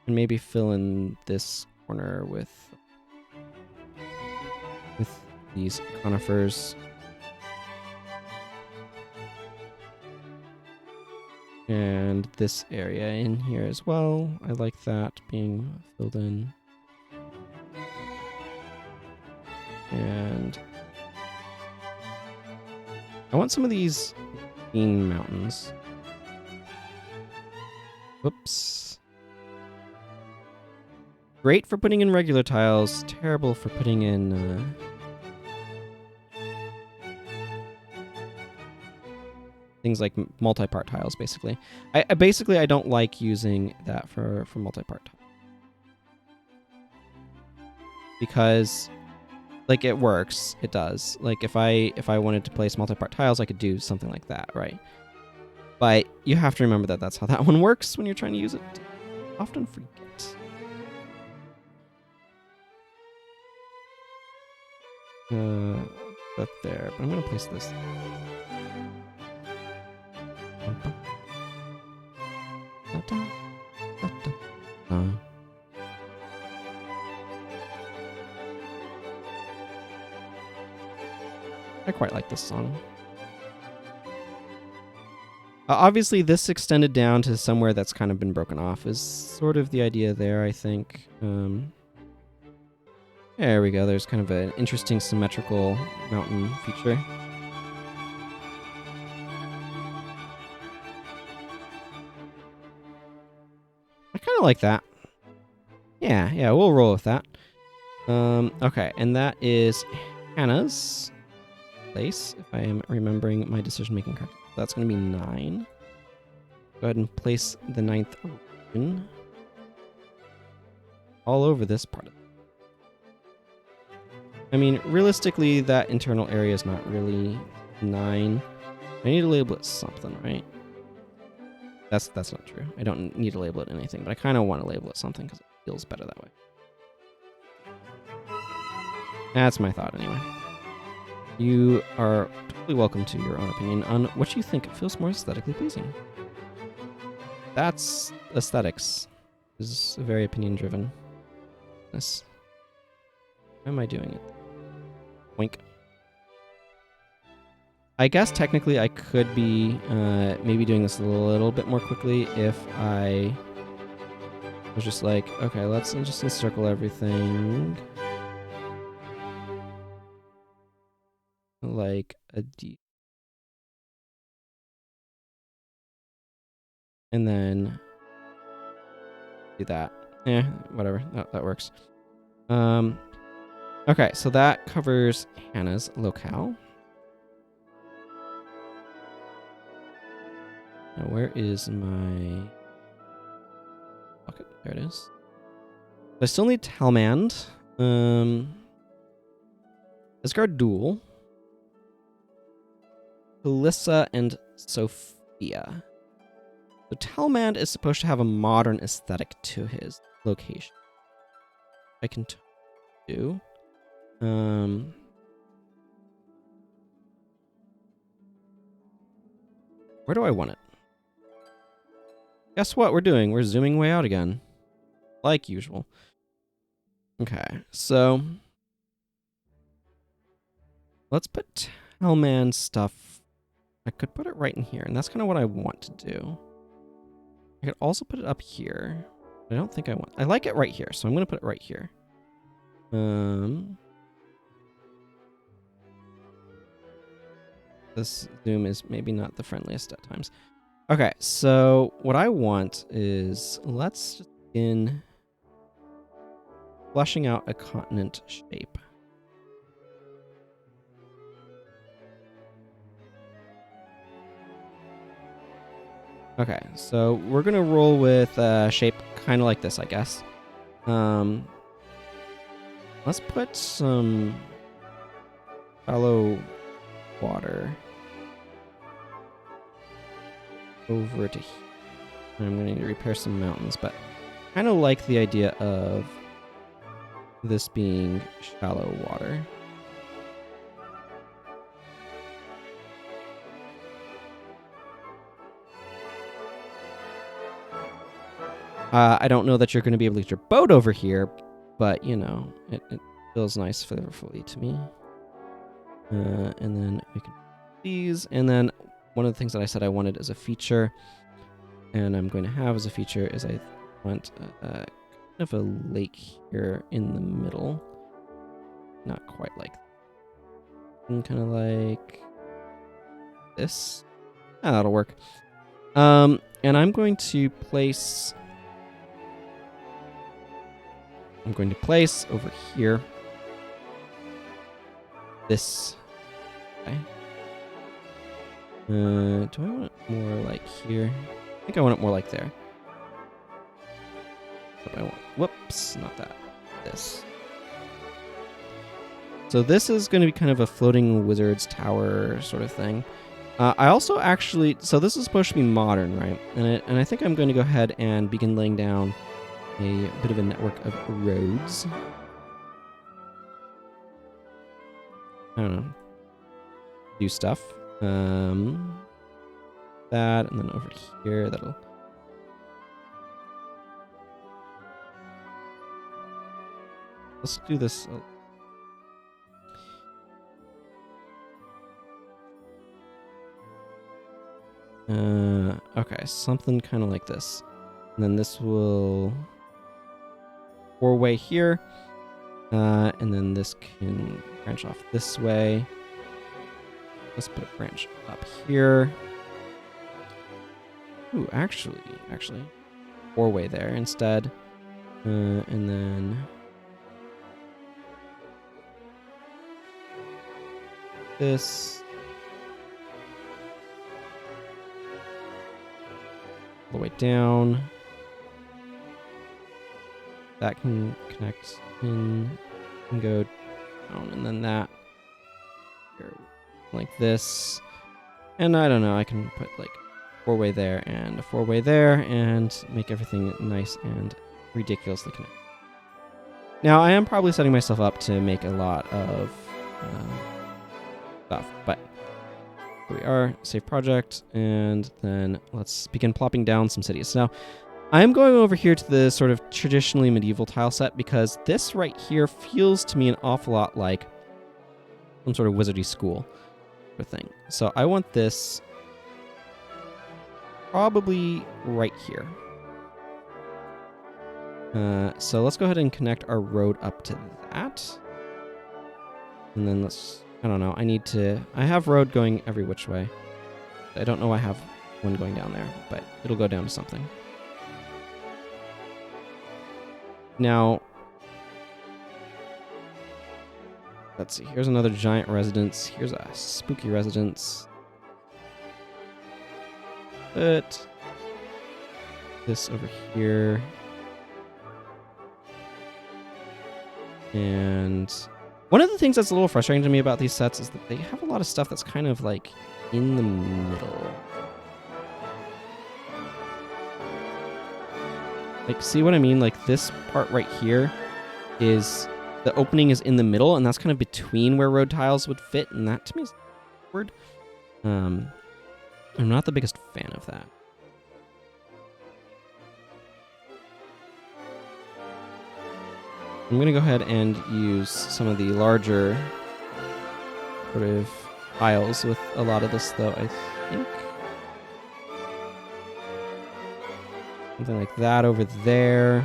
And maybe fill in this corner with these conifers. And this area in here as well. I like that being filled in. And I want some of these green mountains. Whoops. Great for putting in regular tiles, terrible for putting in things like multi-part tiles, basically. I don't like using that for multi-part tiles. Because, like, it works. It does. Like, if I wanted to place multi-part tiles, I could do something like that, right? But you have to remember that that's how that one works when you're trying to use it. Often forget. That there, but I'm gonna place this. I quite like this song. Obviously, this extended down to somewhere that's kind of been broken off is sort of the idea there, I think. There we go. There's kind of an interesting symmetrical mountain feature. I kind of like that. Yeah, we'll roll with that. Okay, and that is Hannah's place, if I am remembering my decision-making correctly. That's going to be 9. Go ahead and place the 9th in all over this part of it. I mean, realistically, that internal area is not really 9. I need to label it something, right? That's not true. I don't need to label it anything, but I kind of want to label it something because it feels better that way. That's my thought, anyway. You are totally welcome to your own opinion on what you think feels more aesthetically pleasing. That's aesthetics. This is very opinion-driven. This. How am I doing it? Wink. I guess technically I could be maybe doing this a little bit more quickly if I was just like, okay, let's just encircle everything. Like a D. And then do that. Whatever. That works. Okay, so that covers Hannah's locale. Now, where is my bucket? There it is. I still need Talmand. Asgard Duel. Alyssa and Sophia. So Talmand is supposed to have a modern aesthetic to his location. I can do. Where do I want it? Guess what we're doing? We're zooming way out again. Like usual. Okay, so let's put Talmand stuff. I could put it right in here, and that's kind of what I want to do. I could also put it up here. I don't think I want... I like it right here, so I'm going to put it right here. This zoom is maybe not the friendliest at times. Okay, so what I want is... Let's just begin fleshing out a continent shape. Okay, so we're gonna roll with a shape kind of like this, I guess. Let's put some shallow water over to here. I'm gonna need to repair some mountains, but kind of like the idea of this being shallow water. I don't know that you're going to be able to get your boat over here, but, you know, it feels nice flavorfully to me. And then we can these, and then one of the things that I said I wanted as a feature, and I'm going to have as a feature, is I want kind of a lake here in the middle. Not quite like that. And kind of like this. Ah, that'll work. And I'm going to place... over here this. Okay. Do I want it more like here? I think I want it more like there. What do I want? Whoops, not that. This. So this is going to be kind of a floating wizard's tower sort of thing. I also actually, so this is supposed to be modern, right? And I think I'm going to go ahead and begin laying down a bit of a network of roads. I don't know. Do stuff. That, and then over here, that'll... Let's do this. Okay, something kind of like this. And then this will... four-way here, and then this can branch off this way. Let's put a branch up here. Ooh, actually, four-way there instead, and then this all the way down. That can connect in and go down, and then that here, like this. And I don't know, I can put like four-way there and a four-way there and make everything nice and ridiculously connected. Now, I am probably setting myself up to make a lot of stuff, but here we are, save project, and then let's begin plopping down some cities. Now, I'm going over here to the sort of traditionally medieval tile set because this right here feels to me an awful lot like some sort of wizardy school or thing. So I want this probably right here. So let's go ahead and connect our road up to that. And then let's, I don't know, I have road going every which way. I don't know I have one going down there, but it'll go down to something. Now, let's see. Here's another giant residence. Here's a spooky residence. Put this over here. And one of the things that's a little frustrating to me about these sets is that they have a lot of stuff that's kind of like in the middle. Like, see what I mean? Like, this part right here is... The opening is in the middle, and that's kind of between where road tiles would fit, and that, to me, is weird. I'm not the biggest fan of that. I'm going to go ahead and use some of the larger sort of tiles with a lot of this, though, I think. Something like that over there.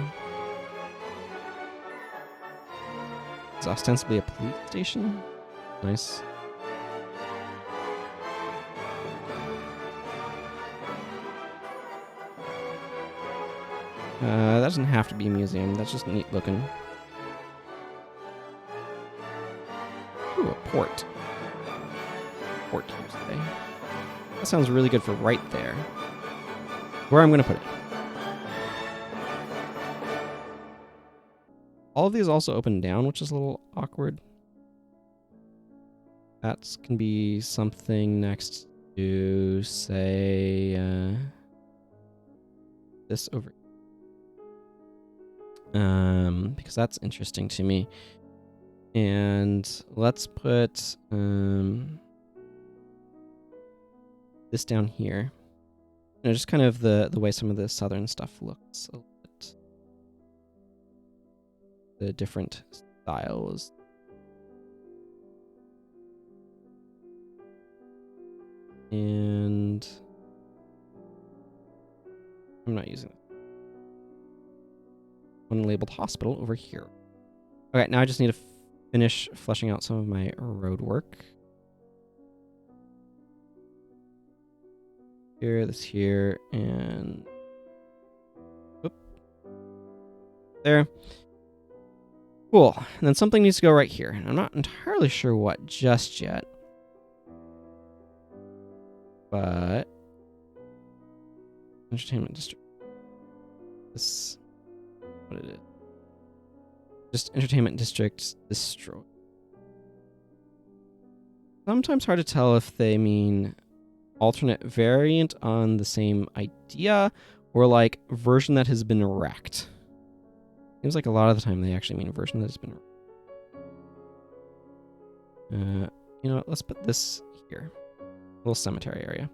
It's ostensibly a police station. Nice. That doesn't have to be a museum. That's just neat looking. Ooh, a port. Port, you say. That sounds really good for right there. Where I'm going to put it. All of these also open down, which is a little awkward. That can be something next to, say, this over. Because that's interesting to me. And let's put this down here. You know, just kind of the way some of the southern stuff looks a little bit. The different styles. And I'm not using it. Unlabeled hospital over here. Okay, now I just need to finish fleshing out some of my road work. Here, this here, and whoop. There. Cool. And then something needs to go right here. And I'm not entirely sure what just yet. But entertainment district. This, what it is. Just entertainment district destroy. Sometimes hard to tell if they mean alternate variant on the same idea or like version that has been wrecked. Seems like a lot of the time they actually mean a version that has been wrecked. You know what? Let's put this here. Little cemetery area.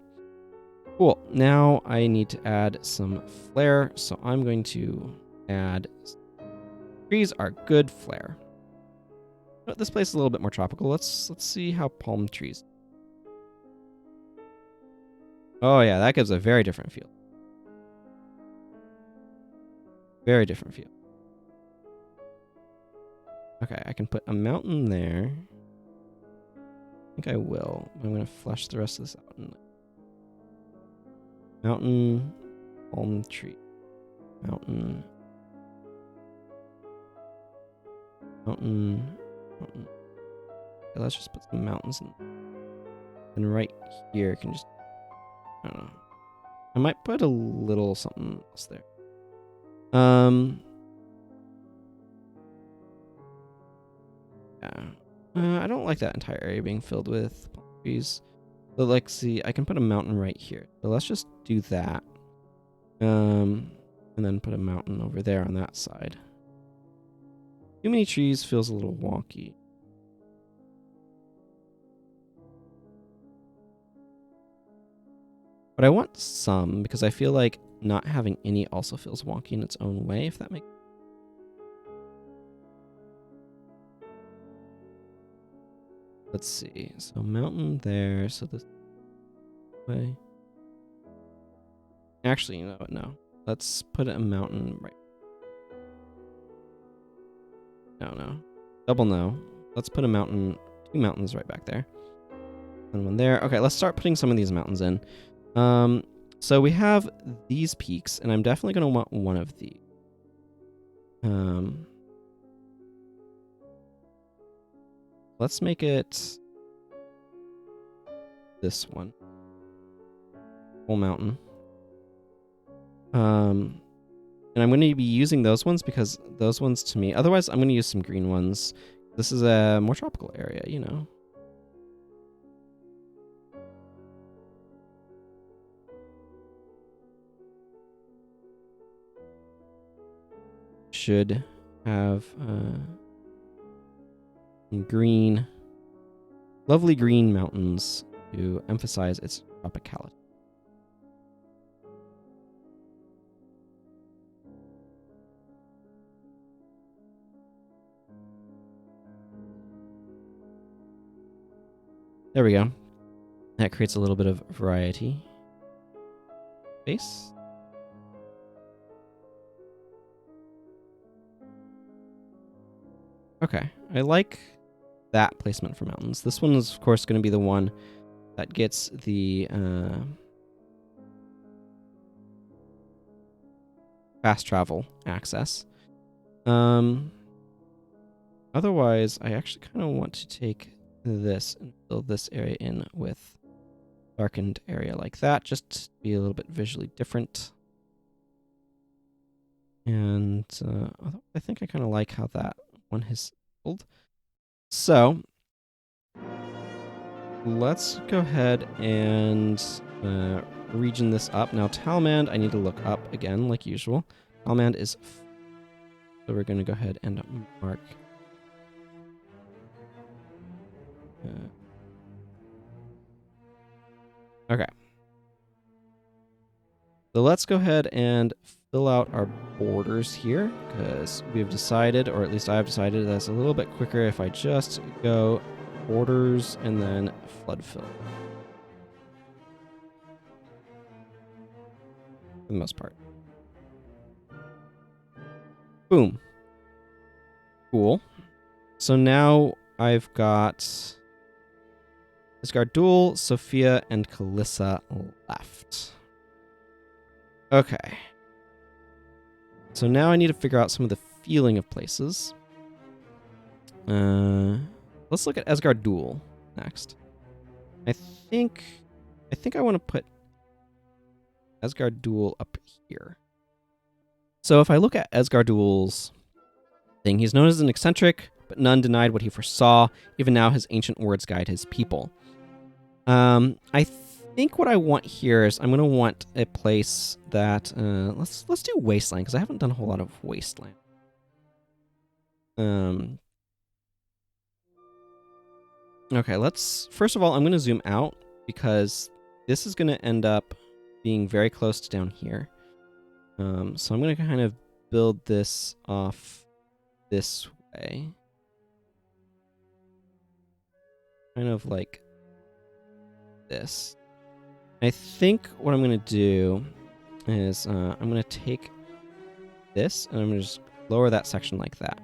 Cool. Now I need to add some flare, so I'm going to add... Trees are good flare. But this place is a little bit more tropical. Let's see how palm trees... Oh yeah, that gives a very different feel. Very different feel. Okay, I can put a mountain there. I think I will. I'm going to flesh the rest of this out. Mountain, palm tree, mountain, mountain, mountain. Okay, let's just put some mountains in. And right here, can just, I don't know. I might put a little something else there. Yeah. I don't like that entire area being filled with palm trees. But like, see, I can put a mountain right here. So let's just do that. And then put a mountain over there on that side. Too many trees feels a little wonky. But I want some because I feel like not having any also feels wonky in its own way, if that makes sense. Let's see. So mountain there. So this way. Actually, you know what? No. Let's put a mountain right. No. Double no. Let's put a mountain, 2 mountains right back there. And one there. Okay, let's start putting some of these mountains in. So we have these peaks, and I'm definitely going to want one of these. Let's make it this one. Full mountain. And I'm going to be using those ones because those ones to me... Otherwise, I'm going to use some green ones. This is a more tropical area, you know. should have some green, lovely green mountains to emphasize its tropicality. There we go. That creates a little bit of variety. Space. Okay, I like that placement for mountains. This one is, of course, going to be the one that gets the fast travel access. Otherwise, I actually kind of want to take this and fill this area in with darkened area like that, just to be a little bit visually different. And I think I kind of like how that one has filled. So let's go ahead and region this up. Now, Talmand, I need to look up again, like usual. Talmand is... So we're going to go ahead and mark... okay. So let's go ahead and fill out our borders here, because we've decided, or at least I've decided, that's a little bit quicker if I just go borders and then flood fill. For the most part. Boom. Cool. So now I've got Isgardul, Sophia, and Kalissa left. Okay. So now I need to figure out some of the feeling of places. Let's look at Isgardul next. I think I want to put Isgardul up here. So if I look at Isgardul's thing, he's known as an eccentric, but none denied what he foresaw. Even now, his ancient words guide his people. I think what I want here is I'm going to want a place that let's do Wasteland, because I haven't done a whole lot of Wasteland. Okay, first of all, I'm going to zoom out, because this is going to end up being very close to down here. So I'm going to kind of build this off this way. Kind of like this. I think what I'm going to do is I'm going to take this and I'm going to just lower that section like that.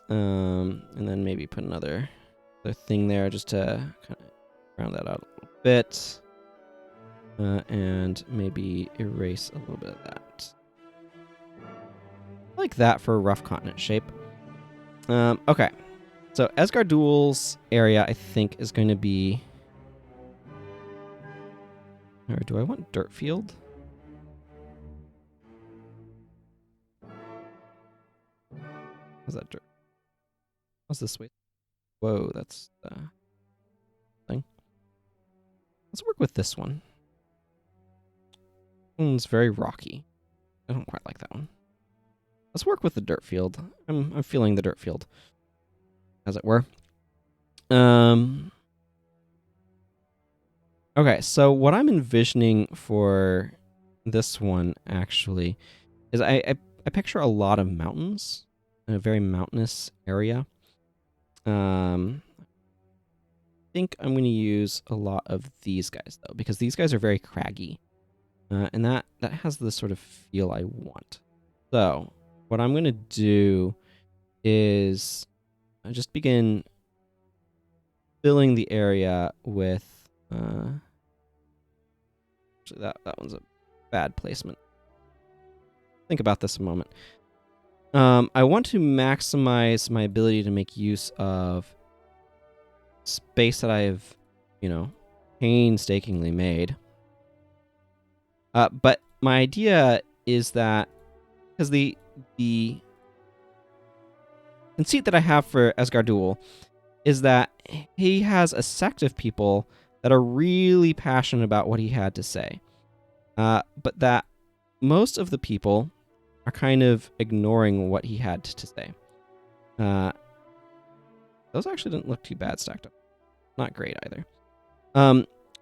And then maybe put another thing there just to kind of round that out a little bit. And maybe erase a little bit of that. Like that for a rough continent shape. Okay. So Isgardul's area, I think, is going to be... Or do I want dirt field? How's that dirt? How's this way? Whoa, that's the thing. Let's work with this one. This one's very rocky. I don't quite like that one. Let's work with the dirt field. I'm feeling the dirt field, as it were. Okay, so what I'm envisioning for this one, actually, is I picture a lot of mountains, in a very mountainous area. I think I'm going to use a lot of these guys, though, because these guys are very craggy. And that has the sort of feel I want. So what I'm going to do is just begin filling the area with... actually, that one's a bad placement. Think about this a moment. I want to maximize my ability to make use of space that I've, painstakingly made. But my idea is that, because the conceit that I have for Isgardul is that he has a sect of people that are really passionate about what he had to say. But that most of the people are kind of ignoring what he had to say. Those actually didn't look too bad stacked up. Not great either.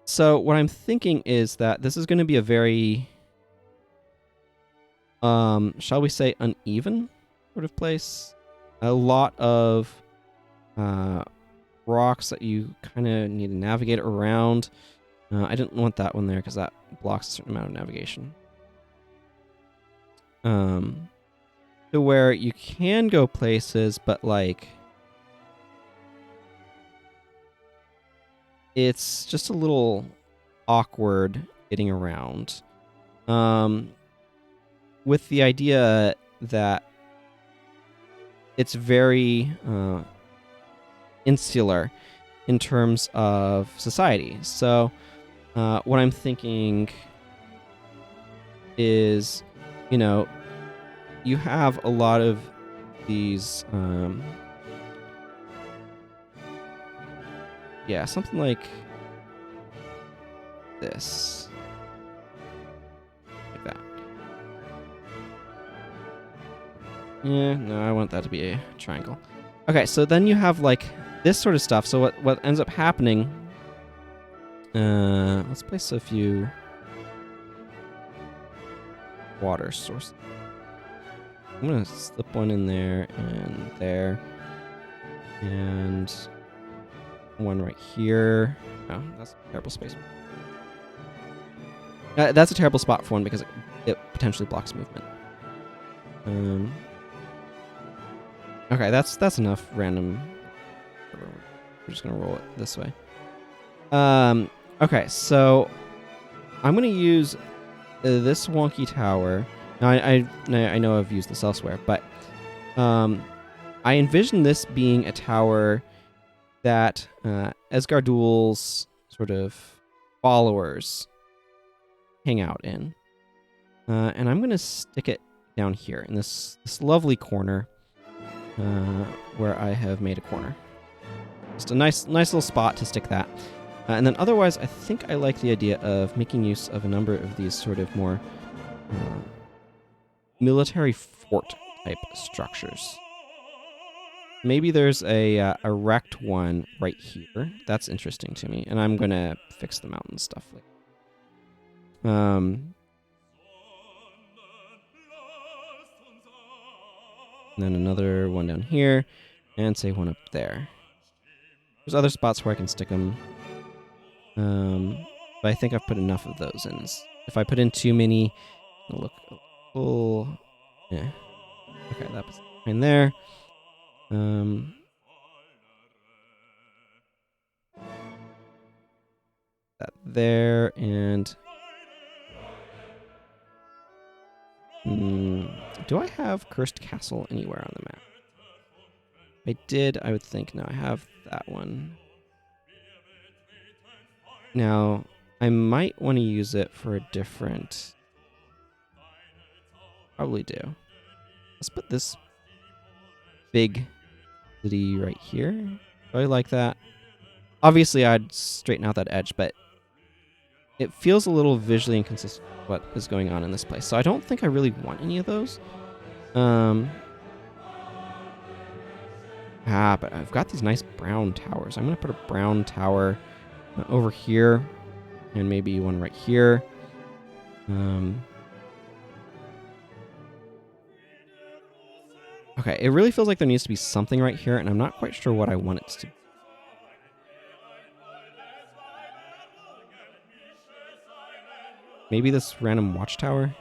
So what I'm thinking is that this is going to be a very, shall we say, uneven sort of place. A lot of rocks that you kind of need to navigate around. I didn't want that one there because that blocks a certain amount of navigation. To where you can go places, but like it's just a little awkward getting around. With the idea that it's very insular in terms of society. So what I'm thinking is, you have a lot of these, something like this. Like that. Yeah, no, I want that to be a triangle. Okay, so then you have like this sort of stuff. So what ends up happening, let's place a few water sources. I'm gonna slip one in there, and one right here. Oh, that's a terrible space. That's a terrible spot for one because it potentially blocks movement. Okay, that's enough random. We're just gonna roll it this way. Okay, so I'm gonna use this wonky tower. Now I know I've used this elsewhere, but I envision this being a tower that Esgardul's sort of followers hang out in, and I'm gonna stick it down here in this lovely corner where I have made a corner. Just a nice little spot to stick that. And then otherwise, I think I like the idea of making use of a number of these sort of more military fort type structures. Maybe there's a wrecked one right here. That's interesting to me, and I'm gonna fix the mountain stuff. And then another one down here, and say one up there. There's other spots where I can stick them. But I think I've put enough of those in. If I put in too many, it'll look full. Yeah. Okay, that was in there. That there, and do I have Cursed Castle anywhere on the map? I did, I would think. No, I have that one. Now, I might want to use it for a different... Probably do. Let's put this big city right here. Do I like that? Obviously, I'd straighten out that edge, but it feels a little visually inconsistent with what is going on in this place. So I don't think I really want any of those. But I've got these nice brown towers. I'm going to put a brown tower over here, and maybe one right here. Okay, it really feels like there needs to be something right here, and I'm not quite sure what I want it to be. Maybe this random watchtower?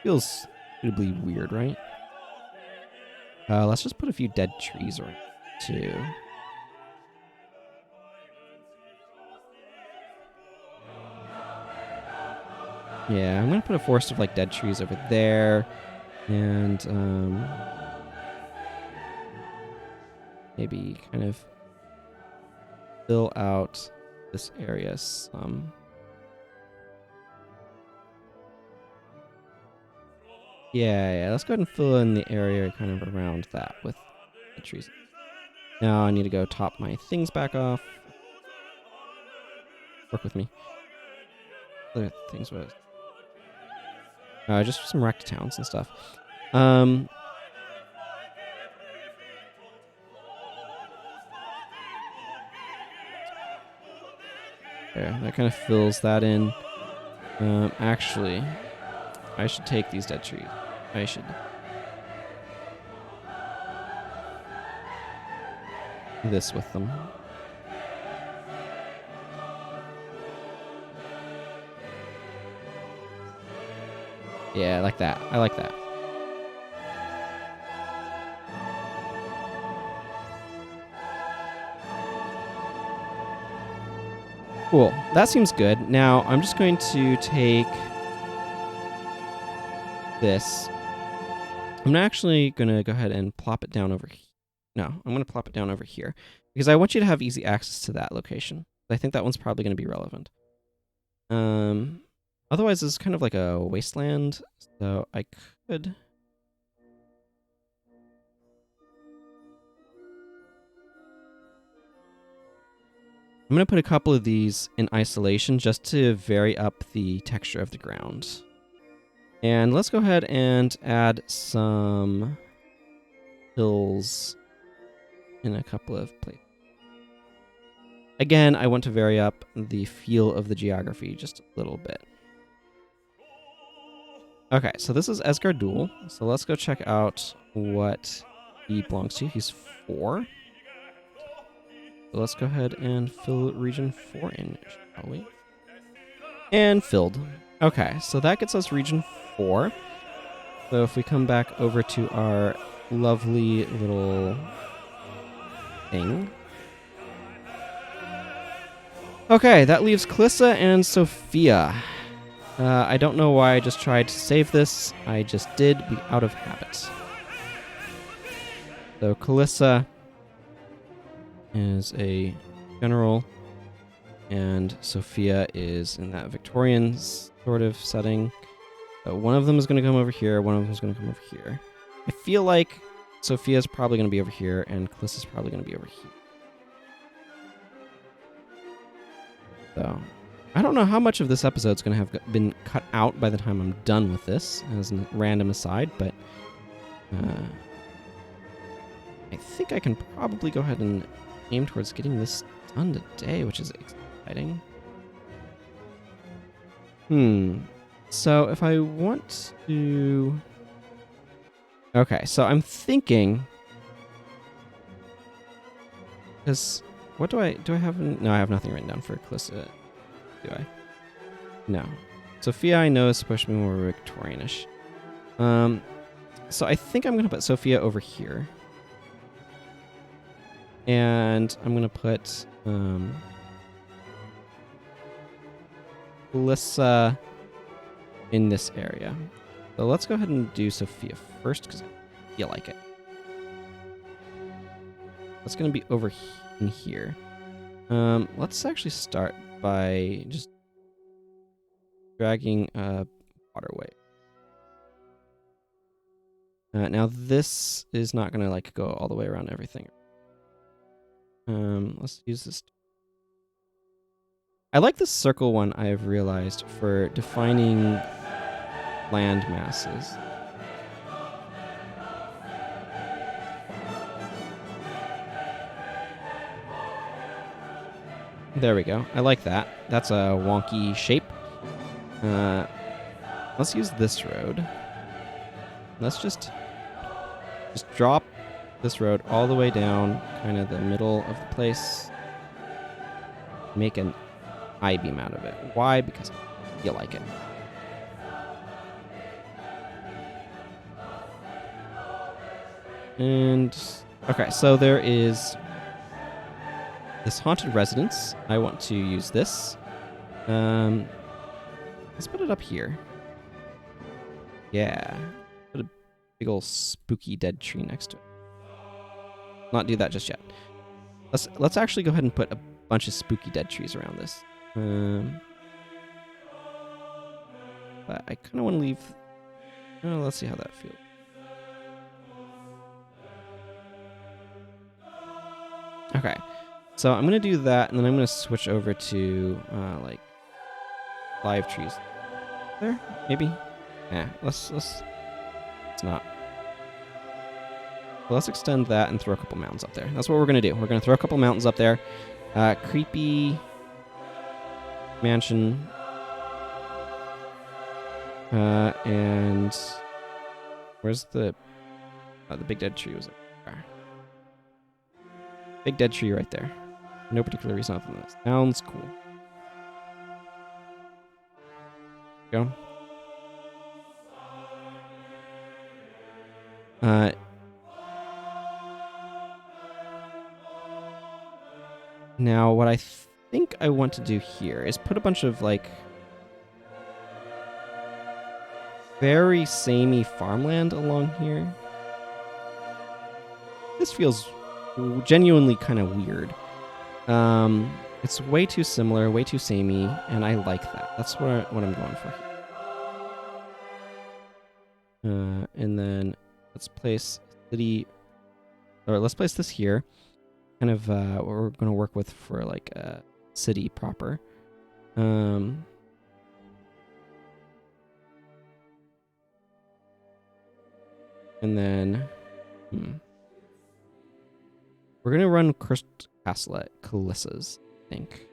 Feels suitably weird, right? Let's just put a few dead trees around, too. Yeah, I'm gonna put a forest of like dead trees over there, and maybe kind of fill out this area some. Yeah, let's go ahead and fill in the area kind of around that with the trees. Now I need to go top my things back off. Work with me. Other things was. Just some wrecked towns and stuff. Um, there, that kind of fills that in. Actually, I should take these dead trees. I should do this with them. Yeah, I like that. I like that. Cool. That seems good. Now, I'm just going to take this. I'm actually going to go ahead and plop it down over here. No, I'm going to plop it down over here because I want you to have easy access to that location. I think that one's probably going to be relevant. Otherwise, this is kind of like a wasteland, so I could... I'm going to put a couple of these in isolation just to vary up the texture of the ground. And let's go ahead and add some hills in a couple of places. Again, I want to vary up the feel of the geography just a little bit. Okay, so this is Esgardul. So let's go check out what he belongs to. He's 4. So let's go ahead and fill region 4 in, shall we? And filled. Okay, so that gets us region 4. So if we come back over to our lovely little thing. Okay, that leaves Kalissa and Sophia. I don't know why I just tried to save this. I just did out of habit. So Kalissa is a general, and Sophia is in that Victorian sort of setting. One of them is going to come over here, one of them is going to come over here. I feel like Sophia's probably going to be over here, and Kalissa's probably going to be over here. So, I don't know how much of this episode's going to have been cut out by the time I'm done with this, as a random aside, but I think I can probably go ahead and aim towards getting this done today, which is exciting. So if I want to... Okay, so I'm thinking... Because... What do I have? No, I have nothing written down for Kalissa. Do I? No. Sophia, I know, is supposed to be more Victorianish. So I think I'm going to put Sophia over here. And I'm going to put Kalissa in this area. So let's go ahead and do Sophia first, because I feel like it. That's going to be over in here. Let's actually start by just dragging a waterway. Now this is not going to like go all the way around everything. Let's use this. I like the circle one, I have realized, for defining land masses. There we go. I like that. That's a wonky shape. Let's use this road. Let's just drop this road all the way down, kind of the middle of the place. Make an I-beam out of it. Why? Because I feel like it. And, okay, so there is this haunted residence. I want to use this. Let's put it up here. Yeah. Put a big old spooky dead tree next to it. Not do that just yet. Let's actually go ahead and put a bunch of spooky dead trees around this. But I kind of want to leave... Oh, let's see how that feels. Okay. So I'm going to do that, and then I'm going to switch over to, like, live trees. There? Maybe? Let's not. Let's extend that and throw a couple mountains up there. That's what we're gonna do. We're gonna throw a couple mountains up there. Creepy mansion. And where's the big dead tree was there? Big dead tree right there. No particular reason other than this. Sounds cool. Go. Now what I think I want to do here is put a bunch of like very samey farmland along here. This feels genuinely kind of weird. It's way too similar, way too samey, and I like that. That's what I'm going for here. And then let's place let's place this here. Kind of what we're going to work with for like a city proper. And then we're going to run Cursed Castle at Calissa's, I think.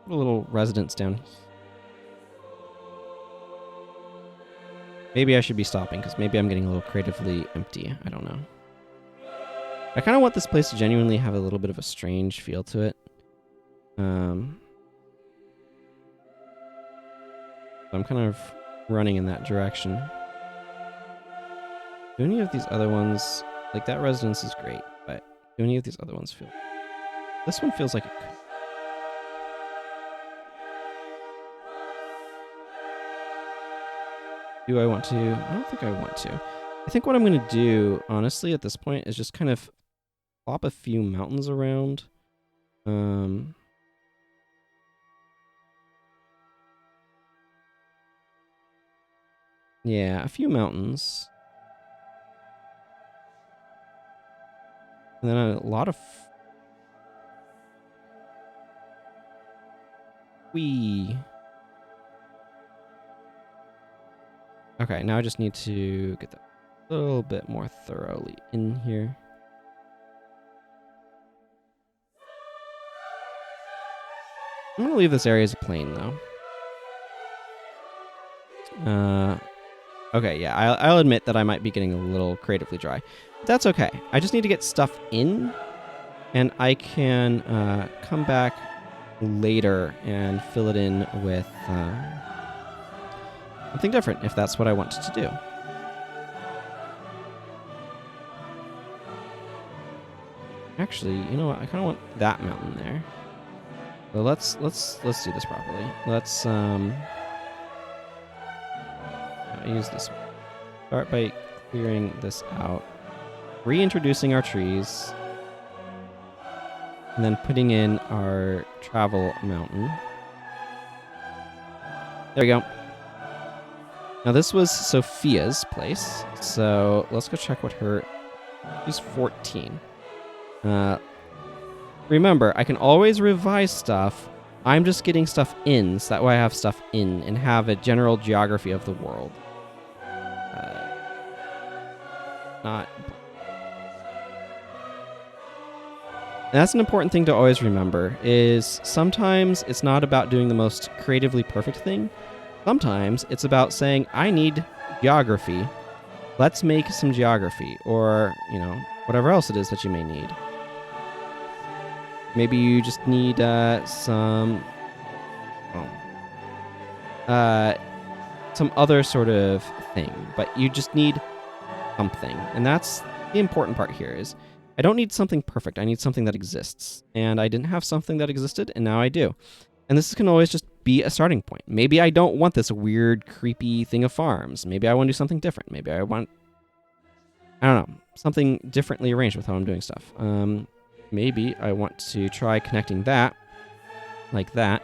Put a little residence down here. Maybe I should be stopping, because maybe I'm getting a little creatively empty. I don't know. I kind of want this place to genuinely have a little bit of a strange feel to it. So I'm kind of running in that direction. Do any of these other ones... Like, that residence is great, but do any of these other ones feel... This one feels like it could. Do I want to? I don't think I want to. I think what I'm going to do, honestly, at this point, is just kind of plop a few mountains around. Yeah, a few mountains. And then a lot of... Okay, now I just need to get that a little bit more thoroughly in here. I'm going to leave this area as a plain, though. Okay, yeah, I'll admit that I might be getting a little creatively dry. But that's okay. I just need to get stuff in, and I can come back later and fill it in with... something different, if that's what I wanted to do. Actually, you know what? I kind of want that mountain there. So let's do this properly. Let's use this one. Start by clearing this out, reintroducing our trees, and then putting in our travel mountain. There we go. Now this was Sophia's place, so let's go check what she's 14. Remember, I can always revise stuff. I'm just getting stuff in, so that way I have stuff in and have a general geography of the world. And that's an important thing to always remember, is sometimes it's not about doing the most creatively perfect thing. Sometimes it's about saying, I need geography. Let's make some geography, or, you know, whatever else it is that you may need. Maybe you just need some other sort of thing, but you just need something. And that's the important part here, is I don't need something perfect. I need something that exists. And I didn't have something that existed, and now I do. And this can always just be a starting point. Maybe I don't want this weird, creepy thing of farms. Maybe I want to do something different. Maybe I want, I don't know, something differently arranged with how I'm doing stuff. Maybe I want to try connecting that like that,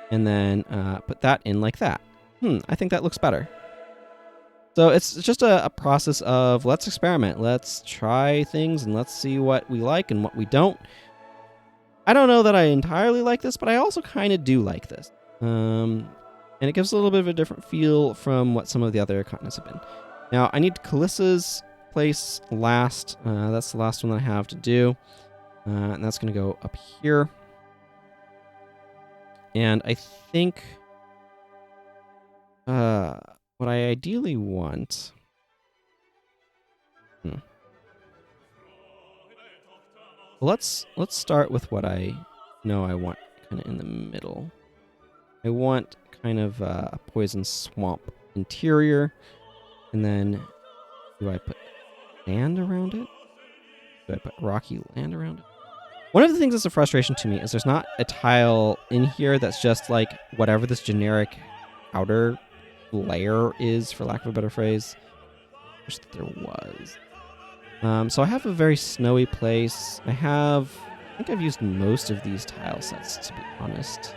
and then put that in like that. I think that looks better. So it's just a process of let's experiment, let's try things, and let's see what we like and what we don't. I don't know that I entirely like this, but I also kind of do like this. And it gives a little bit of a different feel from what some of the other continents have been. Now, I need Kalissa's place last. That's the last one that I have to do. And that's going to go up here. And I think what I ideally want... Well, let's start with what I know I want kind of in the middle. I want kind of a poison swamp interior. And then do I put land around it? Do I put rocky land around it? One of the things that's a frustration to me is there's not a tile in here that's just like whatever this generic outer layer is, for lack of a better phrase. I wish that there was. So I have a very snowy place. I think I've used most of these tile sets, to be honest.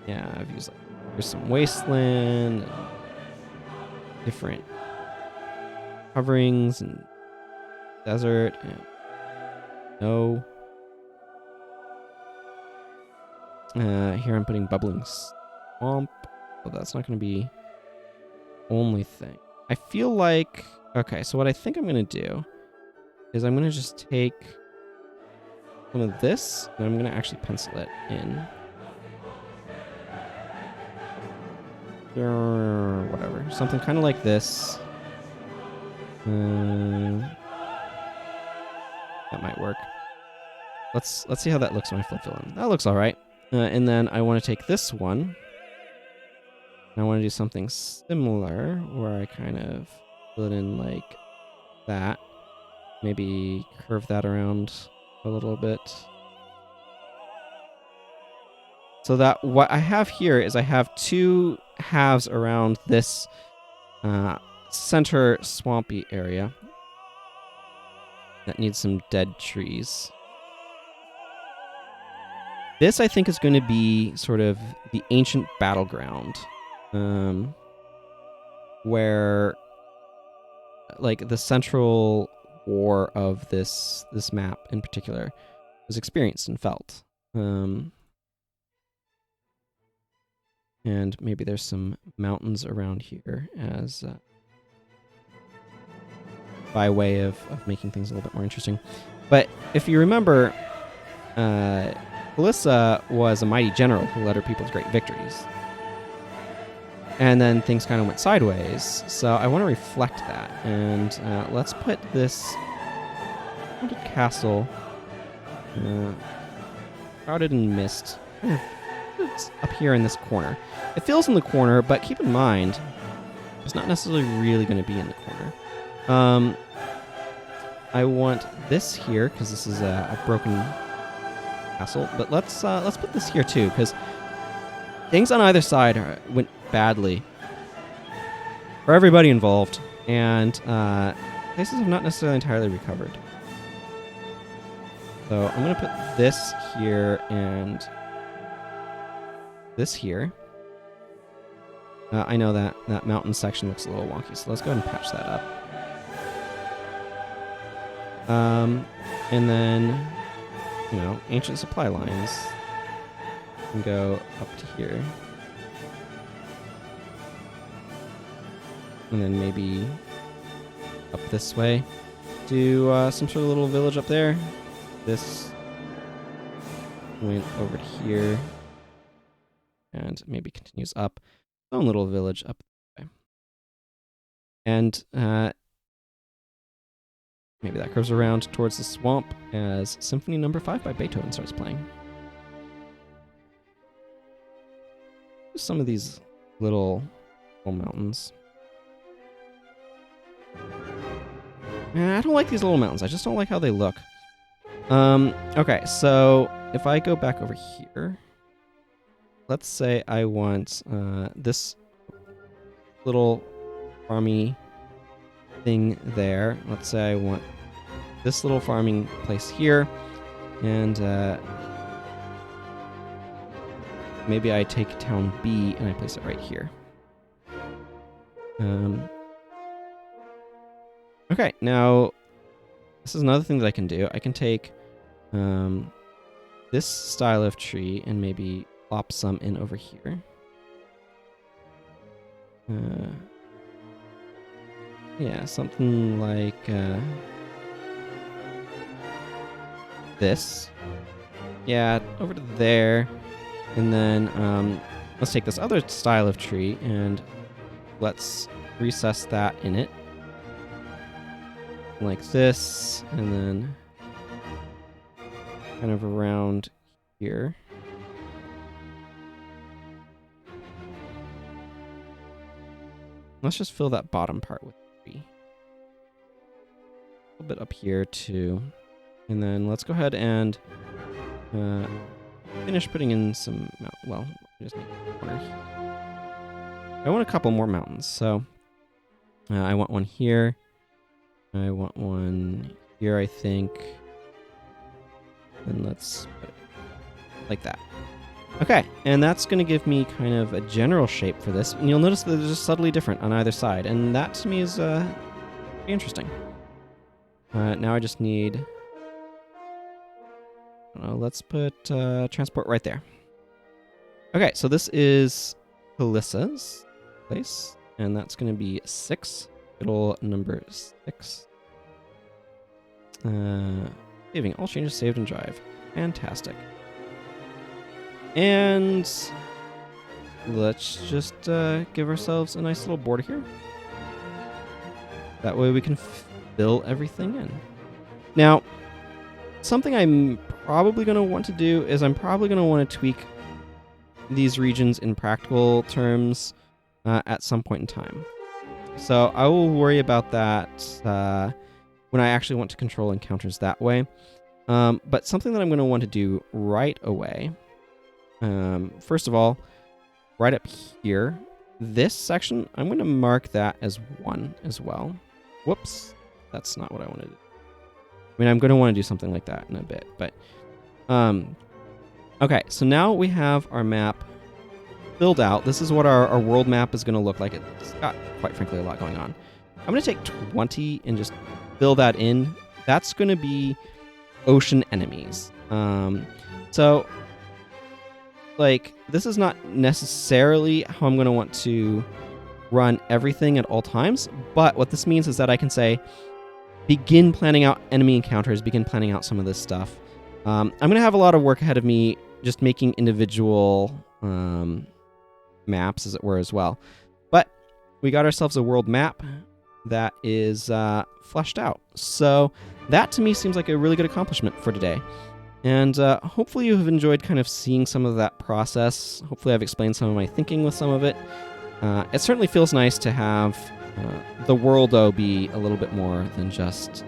Yeah, I've used like, there's some wasteland, and different coverings, and desert, and no. Here I'm putting bubbling swamp. Well, that's not going to be only thing. I feel like... Okay, so what I think I'm going to do is I'm going to just take some of this, and I'm going to actually pencil it in. Or whatever. Something kind of like this. That might work. Let's see how that looks when I flip fill in. That looks all right. And then I want to take this one. I want to do something similar where I kind of fill it in like that. Maybe curve that around a little bit. So that what I have here is I have two halves around this center swampy area that needs some dead trees. This, I think, is going to be sort of the ancient battleground, where, like, the central war of this map in particular was experienced and felt. And maybe there's some mountains around here as by way of making things a little bit more interesting. But if you remember, Kalissa was a mighty general who led her people to great victories. And then things kind of went sideways. So I want to reflect that. And let's put this haunted castle shrouded in mist. It's up here in this corner. It feels in the corner, but keep in mind, it's not necessarily really going to be in the corner. I want this here because this is a broken castle. But let's put this here too, because things on either side went badly for everybody involved, and places have not necessarily entirely recovered. So I'm going to put this here and this here. I know that mountain section looks a little wonky, so let's go ahead and patch that up. And then, ancient supply lines can go up to here. And then maybe up this way to some sort of little village up there. This went over to here and maybe continues up. Own little village up there. And maybe that curves around towards the swamp as Symphony No. 5 by Beethoven starts playing. Some of these little mountains. I don't like these little mountains. I just don't like how they look. Okay, so if I go back over here, let's say I want this little farmy thing there. Let's say I want this little farming place here, and maybe I take town B and I place it right here. Okay, now This is another thing that I can do. I can take this style of tree and maybe plop some in over here. Yeah, something like this. Yeah, over to there. And then let's take this other style of tree and let's recess that in it. Like this, and then kind of around here. Let's just fill that bottom part with tree. A little bit up here too. And then let's go ahead and finish putting in some, well, just need a corner here. I want a couple more mountains, so I want one here. I want one here, I think. And let's put it like that. Okay, and that's going to give me kind of a general shape for this. And you'll notice that they're just subtly different on either side. And that, to me, is pretty interesting. Now I just need... I don't know, let's put transport right there. Okay, so this is Melissa's place. And that's going to be 6. Little number 6. Saving. All changes saved in Drive. Fantastic. And let's just give ourselves a nice little border here. That way we can fill everything in. Now, something I'm probably going to want to do is I'm probably going to want to tweak these regions in practical terms at some point in time. So I will worry about that when I actually want to control encounters that way. But something that I'm going to want to do right away, first of all, right up here, this section, I'm going to mark that as 1 as well. Whoops, that's not what I wanted to do. I mean, I'm going to want to do something like that in a bit, but okay, so now we have our map filled out. This is what our world map is going to look like. It's got, quite frankly, a lot going on. I'm going to take 20 and just fill that in. That's going to be ocean enemies. So, like, this is not necessarily how I'm going to want to run everything at all times, but what this means is that I can say, begin planning out enemy encounters, begin planning out some of this stuff. I'm going to have a lot of work ahead of me just making individual maps, as it were, as well. But we got ourselves a world map that is fleshed out. So that, to me, seems like a really good accomplishment for today. And hopefully you have enjoyed kind of seeing some of that process. Hopefully I've explained some of my thinking with some of it. It certainly feels nice to have the world, though, be a little bit more than just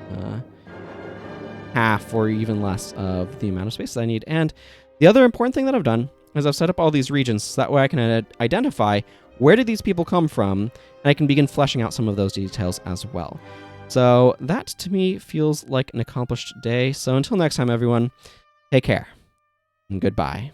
half or even less of the amount of space that I need. And the other important thing that I've done is I've set up all these regions so that way I can identify where did these people come from, and I can begin fleshing out some of those details as well. So that, to me, feels like an accomplished day. So until next time, everyone, take care and goodbye.